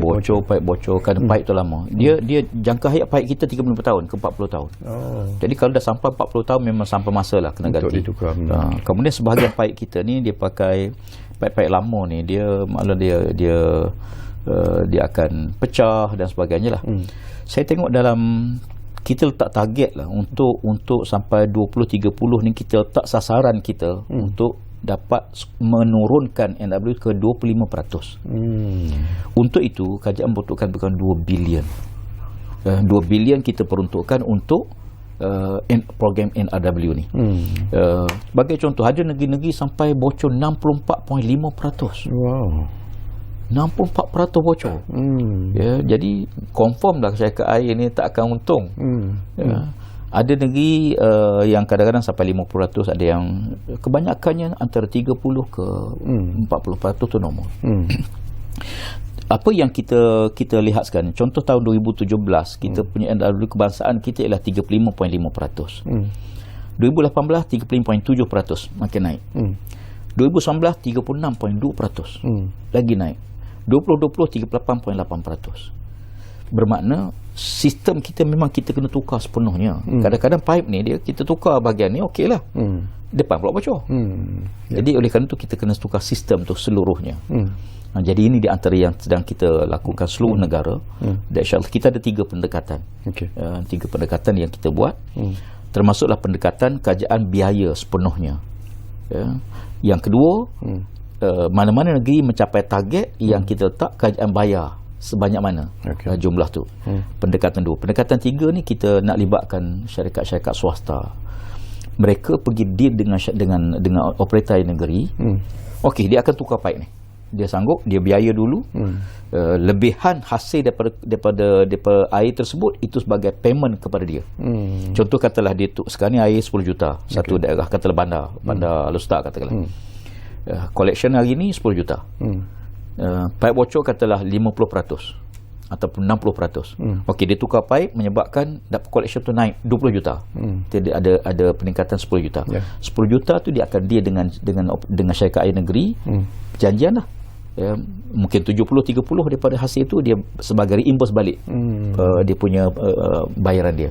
bocor kan. Paip tu lama. Dia jangka hayat paip kita 35 tahun ke 40 tahun. Jadi kalau dah sampai 40 tahun memang sampai masa lah kena ganti. Kemudian sebahagian paip kita ni dia pakai paip-paip lama ni, dia akan pecah dan sebagainya lah. Saya tengok dalam, kita letak target lah untuk sampai 2030 ni, kita letak sasaran kita untuk dapat menurunkan NW ke 25%. Untuk itu kerajaan memperuntukkan bukan 2 bilion. 2 bilion kita peruntukkan untuk program NRW ni. Sebagai contoh, ada negeri-negeri sampai bocor 64.5%. Wow. 64% bocor. Jadi confirm dah masyarakat air ni tak akan untung. Ada negeri yang kadang-kadang sampai 50%, ada yang kebanyakannya antara 30 ke 40% tu normal. Apa yang kita lihat sekarang, contoh tahun 2017 kita punya NRW kebangsaan kita ialah 35.5%. 2018 35.7% makin naik. 2019 36.2% lagi naik. 2020 38.8%. Bermakna sistem kita memang kita kena tukar sepenuhnya. Kadang-kadang pipe ni kita tukar bahagian ni okeylah. Depan pula bocor. Jadi oleh kerana itu kita kena tukar sistem tu seluruhnya. Jadi ini di antara yang sedang kita lakukan seluruh negara. Dan insya-Allah kita ada 3 pendekatan. 3 pendekatan yang kita buat. termasuklah pendekatan kerajaan biaya sepenuhnya. Ya. Yang kedua, mana-mana negeri mencapai target yang kita letak, kerajaan bayar sebanyak mana jumlah tu. Pendekatan 2. Pendekatan 3 ni kita nak libatkan syarikat-syarikat swasta. Mereka pergi deal dengan operator negeri. Okey, dia akan tukar pipe ni. Dia sanggup, dia biaya dulu. Lebihan hasil daripada air tersebut itu sebagai payment kepada dia. Contoh katalah dia sekarang ni air 10 juta satu daerah, katalah bandar Lustak katalah. Collection hari ni 10 juta. Pipe bocor katalah 50% ataupun 60%. Okey, dia tukar pipe menyebabkan collection tu naik 20 juta. Jadi ada peningkatan 10 juta. 10 juta tu dia akan dia dengan syarikat air negeri. Perjanjian lah. Mungkin 70-30 daripada hasil itu dia sebagai reimburse balik dia punya bayaran dia.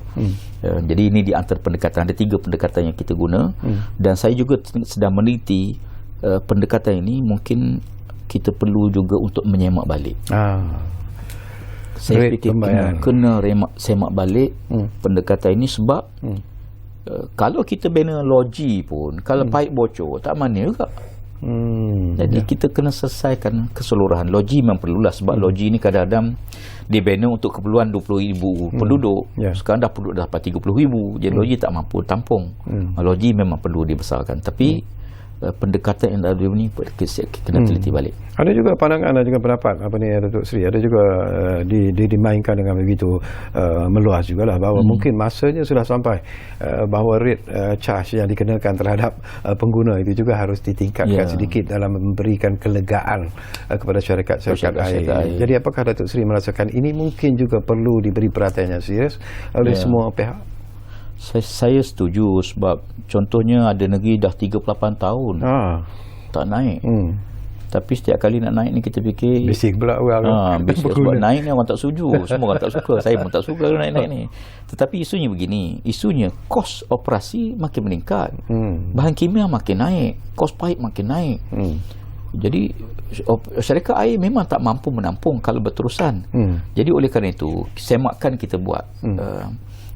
Jadi ini di antara pendekatan, ada 3 pendekatan yang kita guna. Dan saya juga sedang meneliti pendekatan ini mungkin kita perlu juga untuk menyemak balik. Saya fikir kena semak balik pendekatan ini sebab kalau kita bina loji pun kalau pipe bocor tak mana juga. Jadi kita kena selesaikan keseluruhan. Loji memang perlulah sebab loji ni kadang-kadang dibina untuk keperluan 20,000 penduduk. Sekarang dah penduduk dah 30,000. Jadi loji tak mampu tampung. Loji memang perlu dibesarkan. Tapi pendekatan yang ada ni kena teliti balik. Ada juga pandangan, ada juga pendapat Datuk Seri, ada juga dimainkan dengan begitu meluas jugalah bahawa mungkin masanya sudah sampai bahawa rate charge yang dikenakan terhadap pengguna itu juga harus ditingkatkan sedikit dalam memberikan kelegaan kepada syarikat-syarikat air. Jadi apakah Datuk Seri merasakan ini mungkin juga perlu diberi perhatian yang serius oleh semua pihak? Saya setuju sebab contohnya ada negeri dah 38 tahun tak naik. Tapi setiap kali nak naik ni kita fikir bising pula orang. Bising sebab naik ni orang tak setuju. Semua orang tak suka. Saya pun tak suka naik-naik ni. Tetapi isunya begini, isunya kos operasi makin meningkat. Bahan kimia makin naik, kos pipe makin naik. Jadi syarikat air memang tak mampu menampung kalau berterusan. Jadi oleh kerana itu semakan kita buat.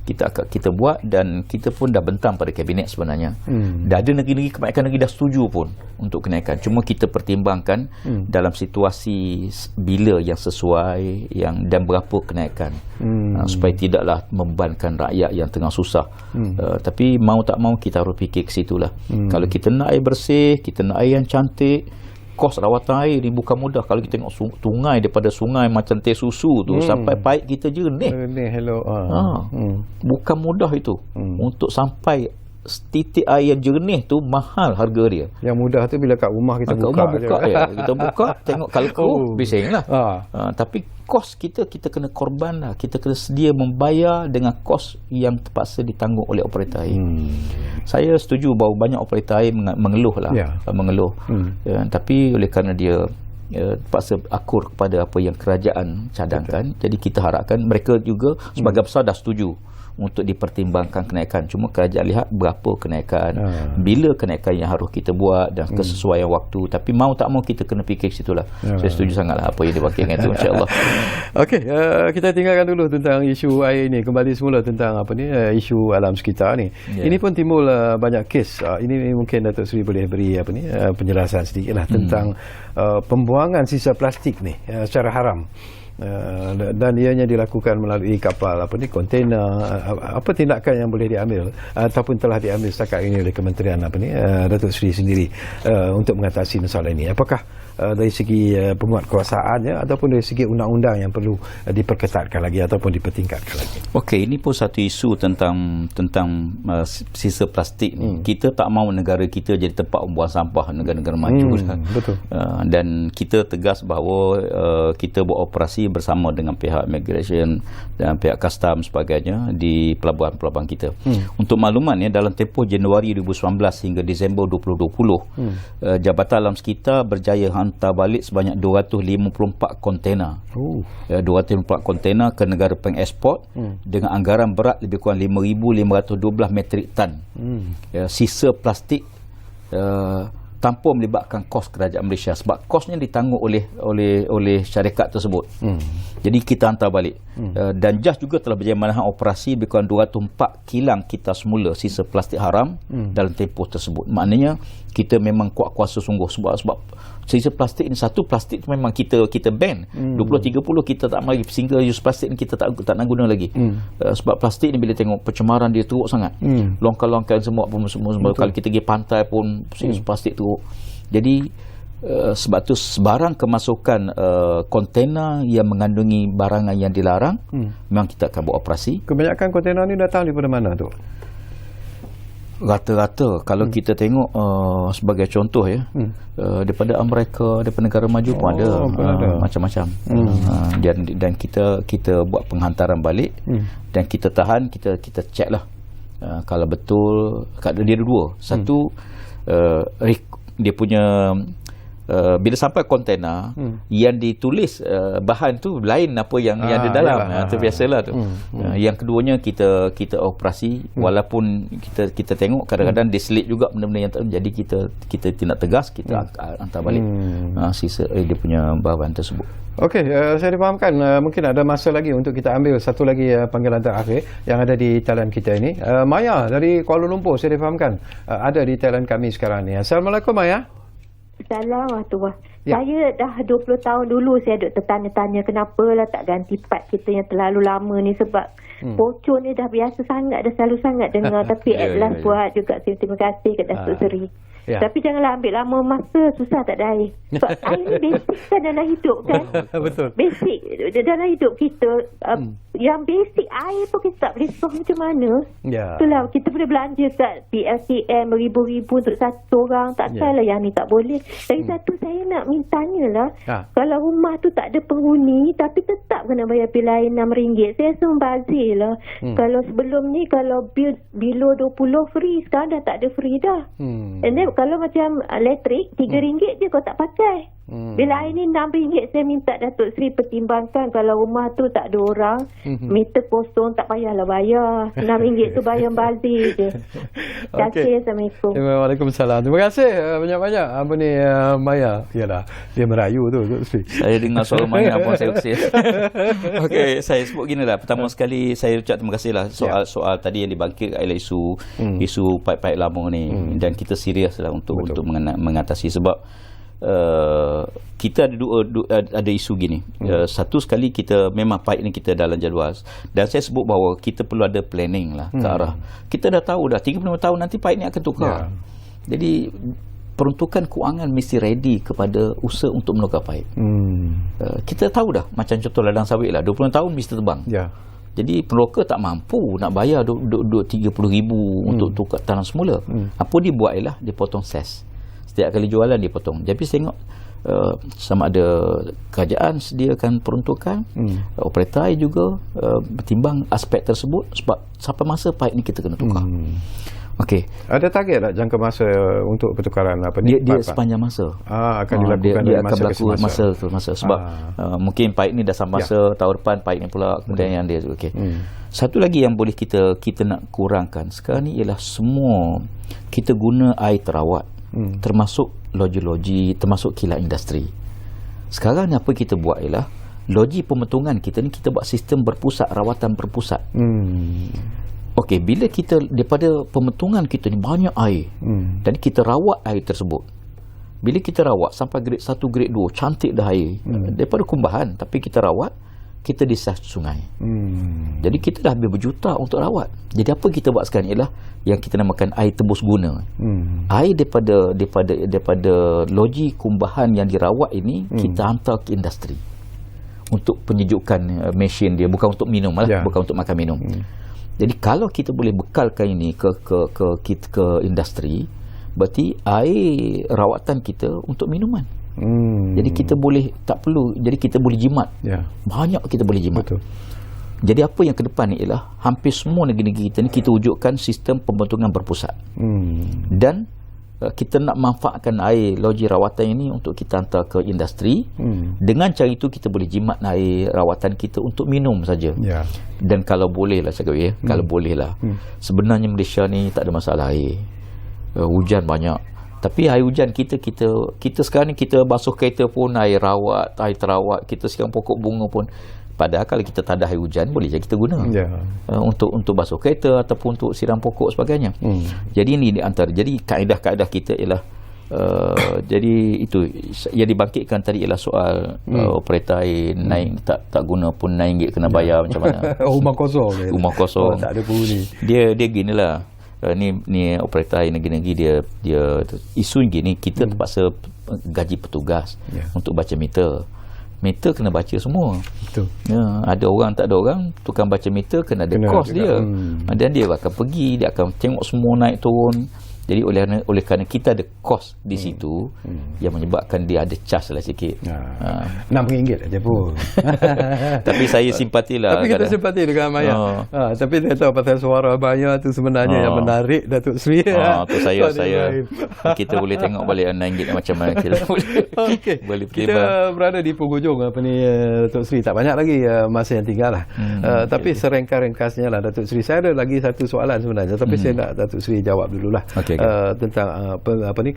Kita buat dan kita pun dah bentang pada kabinet sebenarnya. Dah ada negeri-negeri, kebanyakan negeri dah setuju pun untuk kenaikan. Cuma kita pertimbangkan dalam situasi bila yang sesuai dan berapa kenaikan supaya tidaklah membebankan rakyat yang tengah susah. Tapi mau tak mau kita harus fikir ke situlah. Kalau kita nak air bersih, kita nak air yang cantik, kos rawatan air ni bukan mudah. Kalau kita tengok sungai, daripada sungai macam teh susu tu sampai pipe kita jernih. Bukan mudah itu. Untuk sampai titik air yang jernih tu mahal harga dia. Yang mudah tu bila kat rumah kita buka kita buka tengok kalau keruh bising lah. Tapi kos kita kena korban lah. Kita kena sedia membayar dengan kos yang terpaksa ditanggung oleh operator air. Saya setuju bahawa banyak operator air mengeluh lah. Mengeluh. Tapi oleh kerana dia terpaksa akur kepada apa yang kerajaan cadangkan, jadi kita harapkan mereka juga sebagai besar dah setuju untuk dipertimbangkan kenaikan. Cuma kerajaan lihat berapa kenaikan, bila kenaikan yang harus kita buat dan kesesuaian waktu. Tapi mau tak mau kita kena fikir situlah. Saya setuju sangatlah apa yang dibangkitkan itu, insya-Allah. Okey, kita tinggalkan dulu tentang isu air ini, kembali semula tentang isu alam sekitar ni. Ini pun timbul banyak kes. Ini mungkin Datuk Seri boleh beri penjelasan sedikitlah tentang pembuangan sisa plastik ni secara haram. Dan ianya dilakukan melalui kapal kontainer. Apa tindakan yang boleh diambil ataupun telah diambil setakat ini oleh Kementerian Datuk Seri sendiri untuk mengatasi masalah ini? Apakah dari segi penguatkuasaannya ataupun dari segi undang-undang yang perlu diperketatkan lagi ataupun dipertingkatkan lagi? Okey, ini pun satu isu tentang sisa plastik ni. Kita tak mahu negara kita jadi tempat membuang sampah negara-negara maju. Betul. Dan kita tegas bahawa kita buat operasi bersama dengan pihak immigration dan pihak custom sebagainya di pelabuhan-pelabuhan kita. Untuk makluman dalam tempoh Januari 2019 hingga Disember 2020, Jabatan Alam Sekitar berjaya hantar balik sebanyak 254 kontainer. 254 kontainer ke negara pengeksport dengan anggaran berat lebih kurang 5,512 metrik tan. Sisa plastik tanpa melibatkan kos kerajaan Malaysia, sebab kosnya ditanggung oleh syarikat tersebut. Jadi kita hantar balik. Dan JAS juga telah berjaya operasi lebih kurang 204 kilang kita semula sisa plastik haram dalam tempoh tersebut. Maknanya kita memang kuat kuasa sungguh, sebab sisa plastik ni, satu plastik tu memang kita ban. 20-30 kita tak lagi single use plastik ni, kita tak nak guna lagi. Sebab plastik ni bila tengok pencemaran dia teruk sangat. Longkang-longkang semua kalau kita pergi pantai pun plastik teruk. Jadi sebab tu sebarang kemasukan kontena yang mengandungi barangan yang dilarang, memang kita akan buat operasi. Kebanyakan kontena ni datang daripada mana tu? Rata-rata kalau kita tengok sebagai contoh ya, daripada Amerika, daripada negara maju pun ada, macam-macam. Dan kita buat penghantaran balik, dan kita tahan, kita check lah kalau betul. Dia ada dua. Satu, dia punya bila sampai kontena yang ditulis bahan tu lain apa yang ada dalam. Itu biasalah tu. Yang keduanya kita operasi, walaupun kita tengok kadang-kadang diselit juga benda-benda yang tak, jadi kita tindak tegas, kita hantar balik sisa dia punya bahan tersebut. Okey, saya difahamkan mungkin ada masa lagi untuk kita ambil satu lagi panggilan terakhir yang ada di talian kita ini. Maya dari Kuala Lumpur, saya difahamkan ada di talian kami sekarang ni. Assalamualaikum Maya. Assalamualaikum. Saya dah 20 tahun dulu saya duk tertanya-tanya kenapa lah tak ganti part kita yang terlalu lama ni, sebab pocong ni dah biasa sangat, dah selalu sangat dengar. Tapi at last buat juga. Terima kasih ke Datuk Seri. Tapi janganlah ambil lama masa, susah tak ada air. Sebab air ni basic kan dalam hidup kan. Betul. Basic dalam hidup kita. Yang basic air pun kita tak boleh solve macam mana. Itulah kita boleh belanja kat PLKM beribu-ribu untuk satu orang. Takkanlah yang ni tak boleh. Dari satu saya nak mintanya lah, kalau rumah tu tak ada penghuni tapi tetap kena bayar bil air RM6, saya rasa membazir lah. Kalau sebelum ni kalau bil below 20 free, sekarang dah tak ada free dah. And then kalau macam elektrik RM3 je kau tak pakai. Bila air ni RM6, saya minta Datuk Seri pertimbangkan kalau rumah tu tak ada orang, meter kosong, tak payahlah bayar. RM6 tu bayar bazir je. Terima kasih. Assalamualaikum. Waalaikumsalam. Terima kasih banyak-banyak. Apa ni Maya? Yalah, dia merayu tu Datuk Seri. Saya dengar suara Maya pun saya usir. Okey, saya sebut gini lah. Pertama sekali saya ucap terima kasih lah soal tadi yang dibangkit ialah isu paip-paip lama ni, dan kita serius lah untuk mengatasi, sebab kita ada isu gini. Satu sekali kita memang paip ni kita dalam jadual, dan saya sebut bahawa kita perlu ada planning lah ke arah. Kita dah tahu dah 35 tahun nanti paip ni akan tukar. Jadi peruntukan kewangan mesti ready kepada usaha untuk menukar paip. Kita tahu dah, macam contoh ladang sawit lah, 20 tahun mesti terbang. Jadi peneroka tak mampu nak bayar RM30,000 untuk tukar tanah semula. Apa dia buat ialah dia potong ses. Setiap kali jualan dia potong. Jadi saya tengok sama ada kerajaan sediakan peruntukan, operator air juga bertimbang aspek tersebut, sebab sampai masa paip ni kita kena tukar. Okey. Ada target tak jangka masa untuk pertukaran apa ni? Dia sepanjang masa. Akan dilakukan dia akan berlaku masa sebab mungkin paip ni dah sampai masa tahun depan paip ni pula kemudian yang dia okey. Satu lagi yang boleh kita nak kurangkan sekarang ni ialah semua kita guna air terawat, termasuk loji-loji, termasuk kilang industri. Sekarang ni apa kita buat ialah loji pemetungan kita ni kita buat sistem berpusat, rawatan berpusat. Okey, bila kita daripada pemetungan kita ni banyak air, dan kita rawat air tersebut. Bila kita rawat sampai grade 1, grade 2, cantik dah air daripada kumbahan, tapi kita rawat, kita disah sungai. Jadi kita dah habis berjuta untuk rawat. Jadi apa kita buat sekarang ialah yang kita namakan air tebus guna. Air daripada loji kumbahan yang dirawat ini kita hantar ke industri untuk penyejukan mesin dia, bukan untuk minum lah, bukan untuk makan minum. Jadi kalau kita boleh bekalkan ini ke industri, berarti air rawatan kita untuk minuman. Jadi kita boleh tak perlu, jadi kita boleh jimat. Banyak kita boleh jimat. Betul. Jadi apa yang ke depan ni ialah hampir semua negeri-negeri kita ni kita wujudkan sistem pembentungan berpusat. Dan kita nak manfaatkan air loji rawatan ini untuk kita hantar ke industri. Dengan cara itu kita boleh jimat air rawatan kita untuk minum saja. Dan kalau boleh lah saya kata kalau boleh lah, sebenarnya Malaysia ni tak ada masalah air. Hujan banyak, Tapi air hujan kita sekarang ni kita basuh kereta pun air terawat, kita siram pokok bunga pun. Padahal kalau kita tak ada air hujan, boleh je kita guna untuk basuh kereta ataupun untuk siram pokok sebagainya. Jadi ini di antara, jadi kaedah-kaedah kita ialah jadi itu yang dibangkitkan tadi ialah soal operator air naik tak guna pun RM9 kena bayar macam mana. Rumah kosong. Rumah kosong. Tak ada bunyi. Dia ginilah. Ni operator air negeri-negeri dia isu gini, kita terpaksa gaji petugas untuk baca meter. Meter kena baca semua. Betul. Ada orang tak ada orang, tukang baca meter kena ada kos dia. Dan dia akan pergi, dia akan tengok semua naik turun. Jadi oleh kerana kita ada kos di situ yang menyebabkan dia ada charge lah sikit. RM6 aja pun. Tapi saya simpatilah. Tapi kita simpati dengan Maya. Tapi saya tahu pasal suara Maya tu sebenarnya yang menarik Datuk Seri. Tu saya kita boleh tengok balik RM6 macam mana kita boleh kita berada di penghujung Datuk Seri. Tak banyak lagi masa yang tinggal lah. Tapi serengkas-ringkasnya lah Datuk Seri. Saya ada lagi satu soalan sebenarnya, tapi saya nak Datuk Seri jawab dululah. Tentang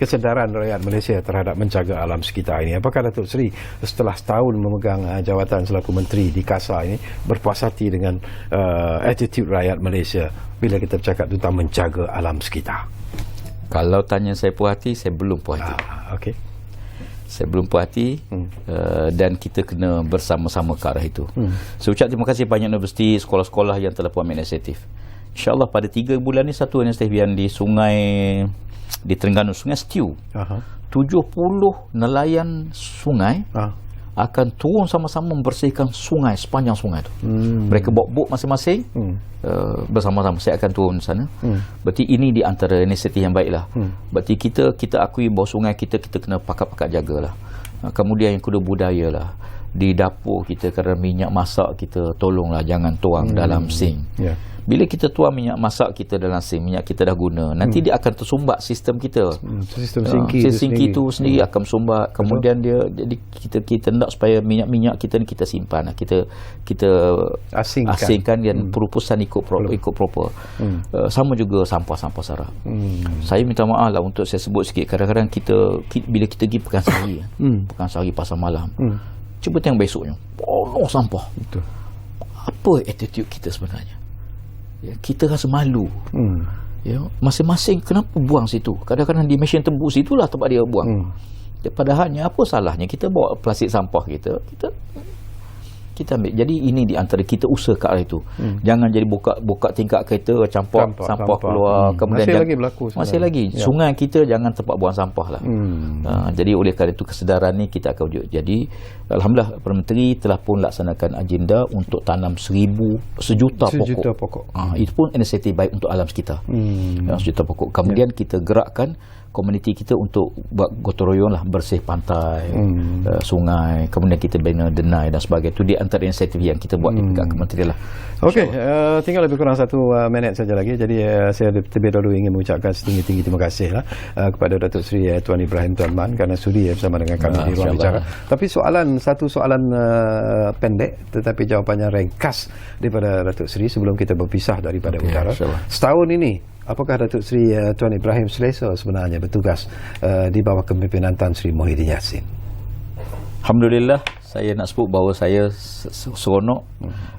kesedaran rakyat Malaysia terhadap menjaga alam sekitar ini. Apakah Datuk Seri setelah setahun memegang jawatan selaku menteri di KASA ini berpuas hati dengan attitude rakyat Malaysia bila kita bercakap tentang menjaga alam sekitar? Kalau tanya saya puas hati, saya belum puas hati. Saya belum puas hati dan kita kena bersama-sama ke arah itu. Saya ucap terima kasih banyak universiti, sekolah-sekolah yang telah buat inisiatif. InsyaAllah pada 3 bulan ni satu inisiatif yang di Terengganu, Sungai Stew, 70 nelayan sungai akan turun sama-sama membersihkan sungai, sepanjang sungai tu. Mereka bawa bot masing-masing, bersama-sama. Saya akan turun sana. Berarti ini di antara inisiatif yang baiklah. Berarti kita akui bahawa sungai kita kena pakat-pakat jagalah. Kemudian yang kedua, budaya lah. Di dapur kita, kerana minyak masak kita, tolonglah jangan tuang dalam sink. Bila kita tuang minyak masak kita dalam sink, minyak kita dah guna, nanti dia akan tersumbat sistem kita. Sistem sinki itu sendiri akan sumbat. Kemudian jadi kita nak supaya minyak kita ni kita simpan, kita asingkan dan perupusan ikut proper. Sama juga sampah sarap. Saya minta maaf lah untuk saya sebut sikit. Kadang-kadang bila kita pergi Pekansari pasar malam, cuba tengok besoknya penuh sampah. Betul. Apa attitude kita sebenarnya? Kita rasa malu. Masing-masing kenapa buang situ? Kadang-kadang di mesin tembus itulah tempat dia buang. Padahalnya apa salahnya kita bawa plastik sampah kita ambil. Jadi ini di antara kita usaha ke arah itu. Jangan jadi buka tingkap kereta campak sampah keluar. Kemudian lagi berlaku sebenarnya. Masih lagi. Sungai kita jangan tempat buang sampah lah. Jadi oleh kerana itu kesedaran ni kita akan wujud. Jadi Alhamdulillah Perdana Menteri telah pun laksanakan agenda untuk tanam 1 juta pokok. Itu pun inisiatif baik untuk alam sekitar. 1 juta pokok. Kemudian kita gerakkan komuniti kita untuk buat gotong royong lah, bersih pantai, sungai, kemudian kita bina denai dan sebagainya. Itu di antara inisiatif yang kita buat di tingkat kementerian lah. Okey, tinggal lebih kurang 1 minit saja lagi. Jadi saya terlebih dahulu ingin mengucapkan setinggi-tinggi terima kasih lah kepada Datuk Seri Tuan Ibrahim Tuan Man kerana sudi bersama dengan kami di ruang bicara. Tapi satu soalan pendek tetapi jawapannya ringkas daripada Datuk Seri sebelum kita berpisah daripada udara. Setahun ini, apakah Datuk Seri Tuan Ibrahim selesa sebenarnya bertugas di bawah kepimpinan Tan Sri Muhyiddin Yassin? Alhamdulillah, saya nak sebut bahawa saya seronok.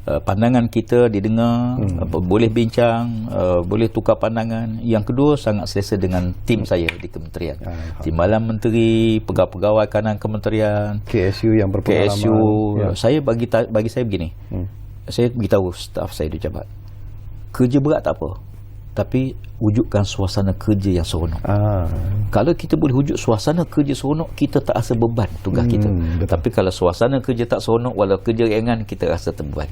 Pandangan kita didengar, boleh bincang, boleh tukar pandangan. Yang kedua, sangat selesa dengan tim saya di kementerian. Timbalan menteri, pegawai-pegawai kanan kementerian, KSU yang berpengalaman. Saya bagi saya begini. Saya beritahu staf saya di jabat. Kerja berat tak apa, tapi wujudkan suasana kerja yang seronok. Kalau kita boleh wujud suasana kerja seronok, kita tak rasa beban tugas kita. Tapi kalau suasana kerja tak seronok, walau kerja ringan, kita rasa terbeban.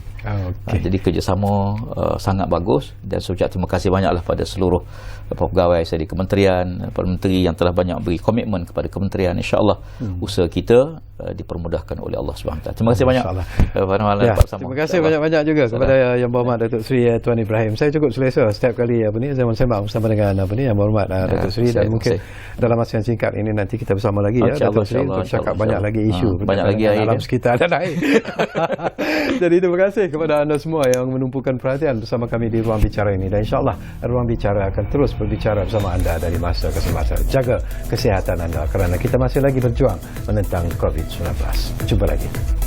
Jadi kerjasama sangat bagus dan saya ucap terima kasih banyaklah pada seluruh pegawai saya di kementerian, para menteri yang telah banyak beri komitmen kepada kementerian. InsyaAllah usaha kita dipermudahkan oleh Allah SWT. Terima kasih banyak pada malam ya, Pak Sama. terima kasih banyak-banyak juga kepada Yang Berhormat Datuk Seri Tuan Ibrahim. Saya cukup selesa setiap kali zaman sembang bersama dengan Yang Berhormat Datuk Seri, dan mungkin dalam masa yang singkat ini nanti kita bersama lagi Datuk Seri untuk cakap banyak lagi isu banyak lagi alam sekitar dan air. Jadi terima kasih kepada anda semua yang menumpukan perhatian bersama kami di Ruang Bicara ini, dan insyaAllah Ruang Bicara akan terus berbicara bersama anda dari masa ke semasa. Jaga kesihatan anda kerana kita masih lagi berjuang menentang COVID-19. Jumpa lagi.